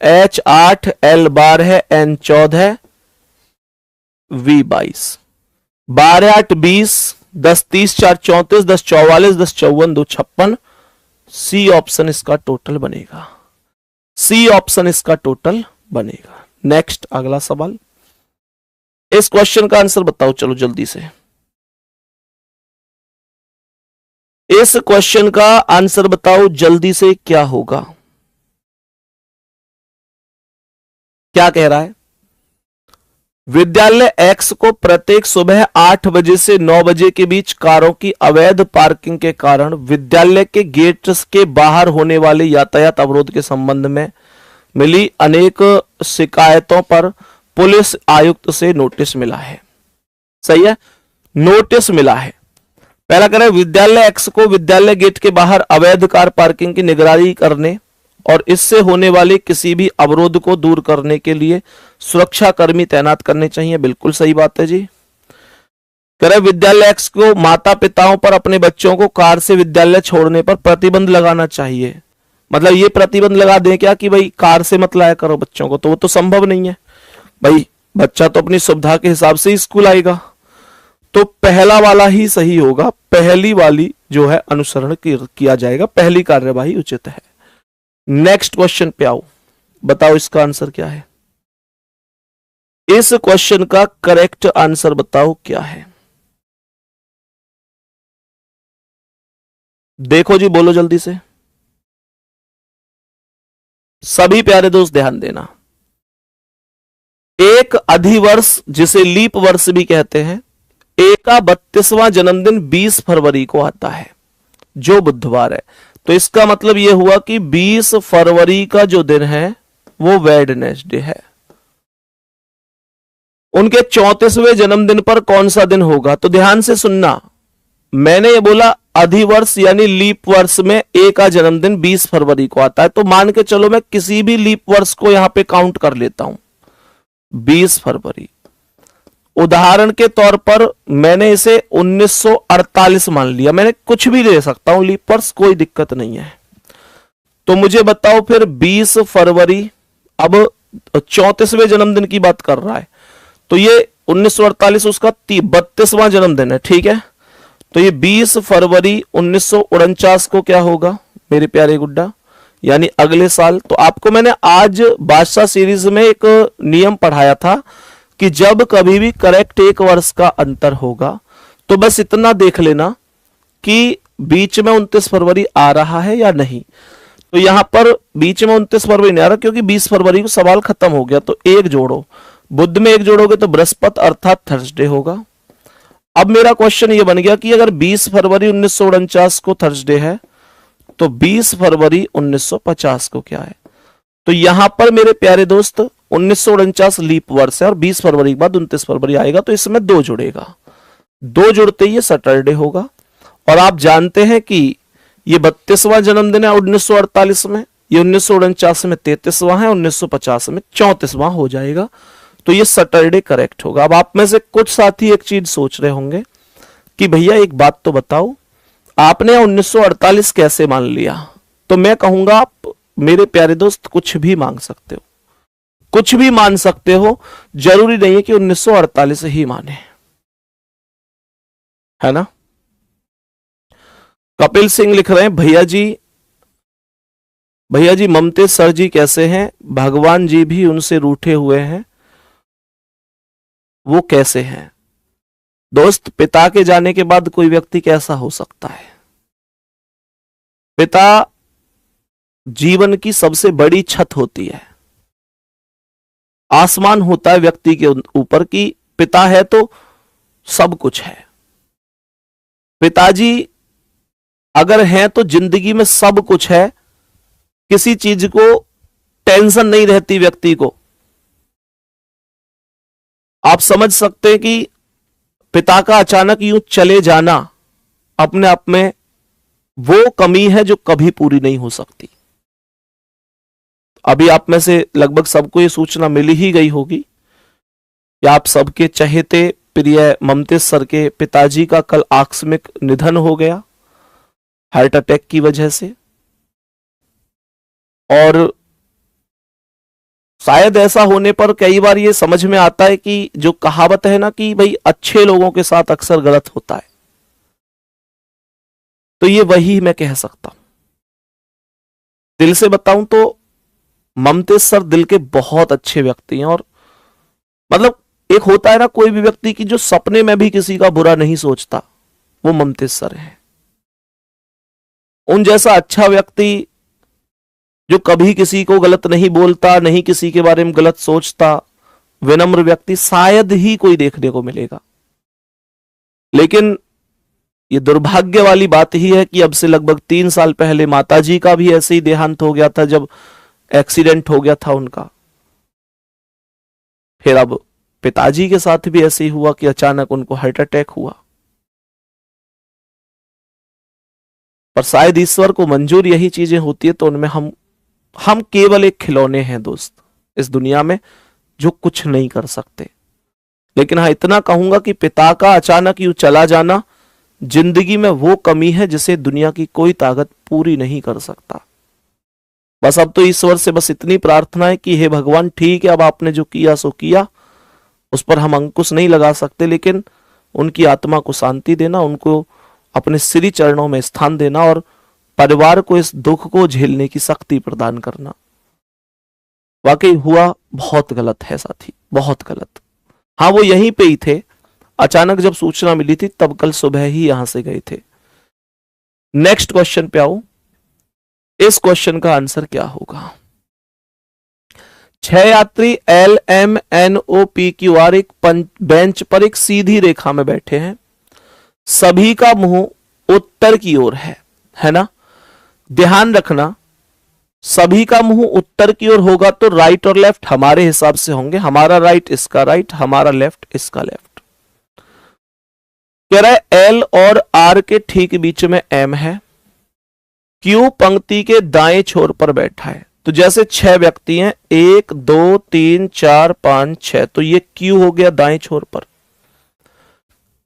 H 8, L 12, N 14, V 22। 12 8 20, 10 30 4 34, 10 44, 10 54, 2 56। C option इसका टोटल बनेगा। सी ऑप्शन इसका टोटल बनेगा। नेक्स्ट अगला सवाल। इस क्वेश्चन का आंसर बताओ चलो जल्दी से। इस क्वेश्चन का आंसर बताओ जल्दी से, क्या होगा? क्या कह रहा है? विद्यालय एक्स को प्रत्येक सुबह 8 बजे से 9 बजे के बीच कारों की अवैध पार्किंग के कारण विद्यालय के गेट के बाहर होने वाले यातायात अवरोध के संबंध में मिली अनेक शिकायतों पर पुलिस आयुक्त से नोटिस मिला है। सही है, नोटिस मिला है। पहला कह रहा है विद्यालय एक्स को विद्यालय गेट के बाहर अवैध कार पार्किंग की निगरानी करने और इससे होने वाले किसी भी अवरोध को दूर करने के लिए सुरक्षा कर्मी तैनात करने चाहिए। बिल्कुल सही बात है जी। कह रहे विद्यालय एक्स को माता पिताओं पर अपने बच्चों को कार से विद्यालय छोड़ने पर प्रतिबंध लगाना चाहिए। मतलब ये प्रतिबंध लगा दें क्या कि भाई कार से मत लाया करो बच्चों को, तो वो तो संभव नहीं है भाई। बच्चा तो अपनी सुविधा के हिसाब से ही स्कूल आएगा। तो पहला वाला ही सही होगा, पहली वाली जो है अनुसरण किया जाएगा, पहली कार्यवाही उचित है। नेक्स्ट क्वेश्चन पे आओ, बताओ इसका आंसर क्या है। इस क्वेश्चन का करेक्ट आंसर बताओ क्या है। देखो जी, बोलो जल्दी से। सभी प्यारे दोस्त ध्यान देना। एक अधिवर्ष जिसे लीप वर्ष भी कहते हैं, ए का 32वां जन्मदिन 20 फरवरी को आता है जो बुधवार है। तो इसका मतलब यह हुआ कि 20 फरवरी का जो दिन है वो वेडनेसडे है। उनके 34वें जन्मदिन पर कौन सा दिन होगा? तो ध्यान से सुनना, मैंने ये बोला अधिवर्ष यानी लीप वर्ष में ए का जन्मदिन 20 फरवरी को आता है। तो मान के चलो मैं किसी भी लीप वर्ष को यहां पे काउंट कर लेता हूं 20 फरवरी। उदाहरण के तौर पर मैंने इसे 1948 मान लिया। मैंने कुछ भी ले सकता हूं लीप वर्ष, कोई दिक्कत नहीं है। तो मुझे बताओ फिर 20 फरवरी, अब 34वें जन्मदिन की बात कर रहा है, तो ये 1948 उसका 32वां जन्मदिन है, ठीक है। तो ये 20 फरवरी 1949 को क्या होगा मेरे प्यारे गुड्डा, यानी अगले साल। तो आपको मैंने आज बादशाह सीरीज में एक नियम पढ़ाया था कि जब कभी भी करेक्ट एक वर्ष का अंतर होगा तो बस इतना देख लेना कि बीच में 29 फरवरी आ रहा है या नहीं। तो यहां पर बीच में 29 फरवरी नहीं आ रहा क्योंकि 20 फरवरी को सवाल खत्म हो गया। तो एक जोड़ो, बुध में एक जोड़ोगे तो बृहस्पति अर्थात थर्सडे होगा। अब मेरा क्वेश्चन ये बन गया कि अगर 20 फरवरी 1949 को थर्सडे है तो 20 फरवरी 1950 को क्या है? तो यहां पर मेरे प्यारे दोस्त 1949 लीप वर्ष है और 20 फरवरी के बाद 29 फरवरी आएगा, तो इसमें 2 जुड़ेगा। 2 जुड़ते ही ये सैटरडे होगा। और आप जानते हैं कि ये 32वां जन्मदिन है 1948 में, ये 1949 में 33वां है, 1950 में 34वां हो जाएगा। तो ये सैटरडे करेक्ट होगा। अब आप में से कुछ साथी एक चीज सोच रहे होंगे कि भैया एक बात तो बताओ, आपने 1948 कैसे मान लिया? तो मैं कहूंगा आप मेरे प्यारे दोस्त कुछ भी मांग सकते हो, कुछ भी मान सकते हो, जरूरी नहीं है कि 1948 ही माने, है ना। कपिल सिंह लिख रहे हैं भैया जी ममते सर जी कैसे हैं? भगवान जी भी उनसे रूठे हुए हैं, वो कैसे हैं? दोस्त, पिता के जाने के बाद कोई व्यक्ति कैसा हो सकता है? पिता जीवन की सबसे बड़ी छत होती है, आसमान होता है व्यक्ति के ऊपर की पिता है तो सब कुछ है। पिताजी अगर हैं तो जिंदगी में सब कुछ है, किसी चीज को टेंशन नहीं रहती व्यक्ति को। आप समझ सकते हैं कि पिता का अचानक यूं चले जाना अपने आप में वो कमी है जो कभी पूरी नहीं हो सकती। अभी आप में से लगभग सबको ये सूचना मिली ही गई होगी कि आप सबके चहेते प्रिय ममतेश सर के पिताजी का कल आकस्मिक निधन हो गया हार्ट अटैक की वजह से। और शायद ऐसा होने पर कई बार ये समझ में आता है कि जो कहावत है ना कि भाई अच्छे लोगों के साथ अक्सर गलत होता है, तो ये वही मैं कह सकता हूं। दिल से बताऊं तो ममतेश सर दिल के बहुत अच्छे व्यक्ति हैं। और मतलब एक होता है ना कोई भी व्यक्ति की जो सपने में भी किसी का बुरा नहीं सोचता, वो ममतेश सर है। उन जैसा अच्छा व्यक्ति जो कभी किसी को गलत नहीं बोलता, नहीं किसी के बारे में गलत सोचता, विनम्र व्यक्ति शायद ही कोई देखने को मिलेगा। लेकिन ये दुर्भाग्य वाली बात ही है कि अब से लगभग 3 साल पहले माताजी का भी ऐसे ही देहांत हो गया था जब एक्सीडेंट हो गया था उनका। फिर अब पिताजी के साथ भी ऐसे ही हुआ कि अचानक उनको हार्ट अटैक हुआ। पर शायद ईश्वर को मंजूर यही चीजें होती है, तो उनमें हम केवल एक खिलौने हैं दोस्त इस दुनिया में जो कुछ नहीं कर सकते। लेकिन हाँ इतना कहूंगा कि पिता का अचानक यूं चला जाना जिंदगी में वो कमी है जिसे दुनिया की कोई ताकत पूरी नहीं कर सकता। बस अब तो ईश्वर से बस इतनी प्रार्थना है कि हे भगवान ठीक है, अब आपने जो किया सो किया, उस पर हम अंकुश नहीं लगा सकते, लेकिन उनकी आत्मा को शांति देना, उनको अपने श्री चरणों में स्थान देना और परिवार को इस दुख को झेलने की शक्ति प्रदान करना। वाकई हुआ बहुत गलत है साथी, बहुत गलत। हाँ वो यहीं पे ही थे, अचानक जब सूचना मिली थी तब कल सुबह ही यहां से गए थे। नेक्स्ट क्वेश्चन पे आओ। इस क्वेश्चन का आंसर क्या होगा? 6 यात्री LMNOPQR एक बेंच पर एक सीधी रेखा में बैठे हैं, सभी का मुंह उत्तर की ओर है ना? ध्यान रखना, सभी का मुंह उत्तर की ओर होगा तो राइट और लेफ्ट हमारे हिसाब से होंगे। हमारा राइट इसका राइट, हमारा लेफ्ट इसका लेफ्ट। कह रहा है L और R के ठीक बीच में M है, Q पंक्ति के दाएं छोर पर बैठा है। तो जैसे 6 व्यक्ति हैं, 1 2 3 4 5 6, तो ये Q हो गया दाएं छोर पर।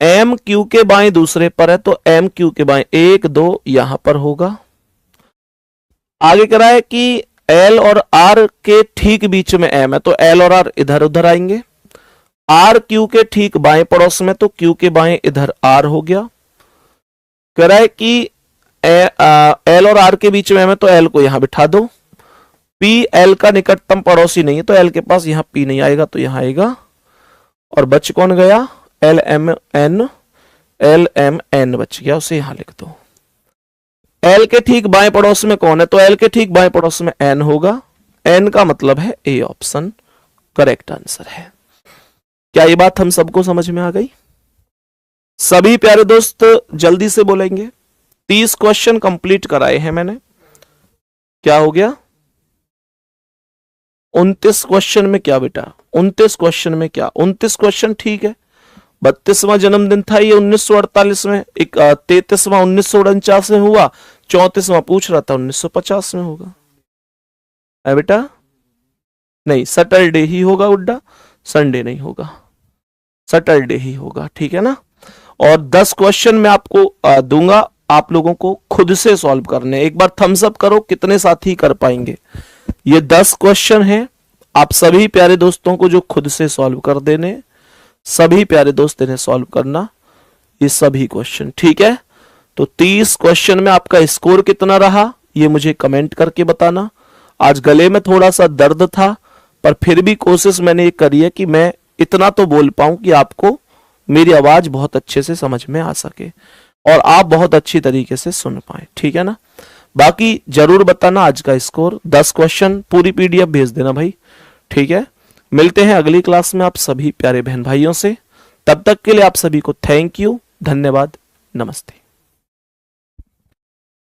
M Q के बाएं दूसरे पर है, तो M Q के बाएं 1 2 यहां पर होगा। आगे कह रहा है कि L और R के ठीक बीच में M है, तो L और R इधर उधर आएंगे। R Q के ठीक बाएं पड़ोस में, तो Q के बाएं इधर R हो गया। कह रहा है कि L और R के बीच में M है, तो L को यहां बिठा दो। P L का निकटतम पड़ोसी नहीं है, तो L के पास यहां P नहीं आएगा, तो यहां आएगा। और बच कौन गया? LMN बच गया, उसे यहां लिख दो। L के ठीक बाएं पड़ोस में कौन है? तो L के ठीक बाएं पड़ोस में N होगा। N का मतलब है A ऑप्शन करेक्ट आंसर है। क्या ये बात हम सबको समझ में आ गई? सभी प्यारे दोस्त जल्दी से बोलेंगे। 30 क्वेश्चन कंप्लीट कराए हैं मैंने। क्या हो गया? 29 क्वेश्चन में क्या बेटा? 29 क्वेश्चन में क्या? 29 क्वेश्चन ठीक है। 32वां जन्मदिन था ये 1948 में, 33वां 1949 में हुआ, 34वां पूछ रहा था 1950 में होगा। है बेटा? नहीं, सैटरडे ही होगा उड्डा, संडे नहीं होगा, सैटरडे ही होगा, ठीक है ना? और 10 क्वेश्चन मैं आपको दूंगा, आप लोगों को खुद से सॉल्व करने। एक बार थम्स अप करो कितने साथी कर पाएंगे। ये 10 क्वेश्चन हैं, आप सभी प्यारे दोस्तों को जो खुद से सॉल्व कर देने, सभी प्यारे दोस्त इन्हें सॉल्व करना, ये सभी क्वेश्चन, ठीक है? तो 30 क्वेश्चन में आपका स्कोर कितना रहा ये मुझे कमेंट करके बताना। आज गले में थोड़ा सा दर्द था, पर फिर भी कोशिश मैंने ये करी है कि मैं इतना तो बोल पाऊं कि आपको मेरी आवाज बहुत अच्छे से समझ में आ सके और आप बहुत अच्छी तरीके से सुन पाए, ठीक है ना। बाकी जरूर बताना आज का स्कोर, 10 क्वेश्चन, पूरी पीडीएफ भेज देना भाई, ठीक है। मिलते हैं अगली क्लास में आप सभी प्यारे बहन भाइयों से, तब तक के लिए आप सभी को थैंक यू, धन्यवाद, नमस्ते।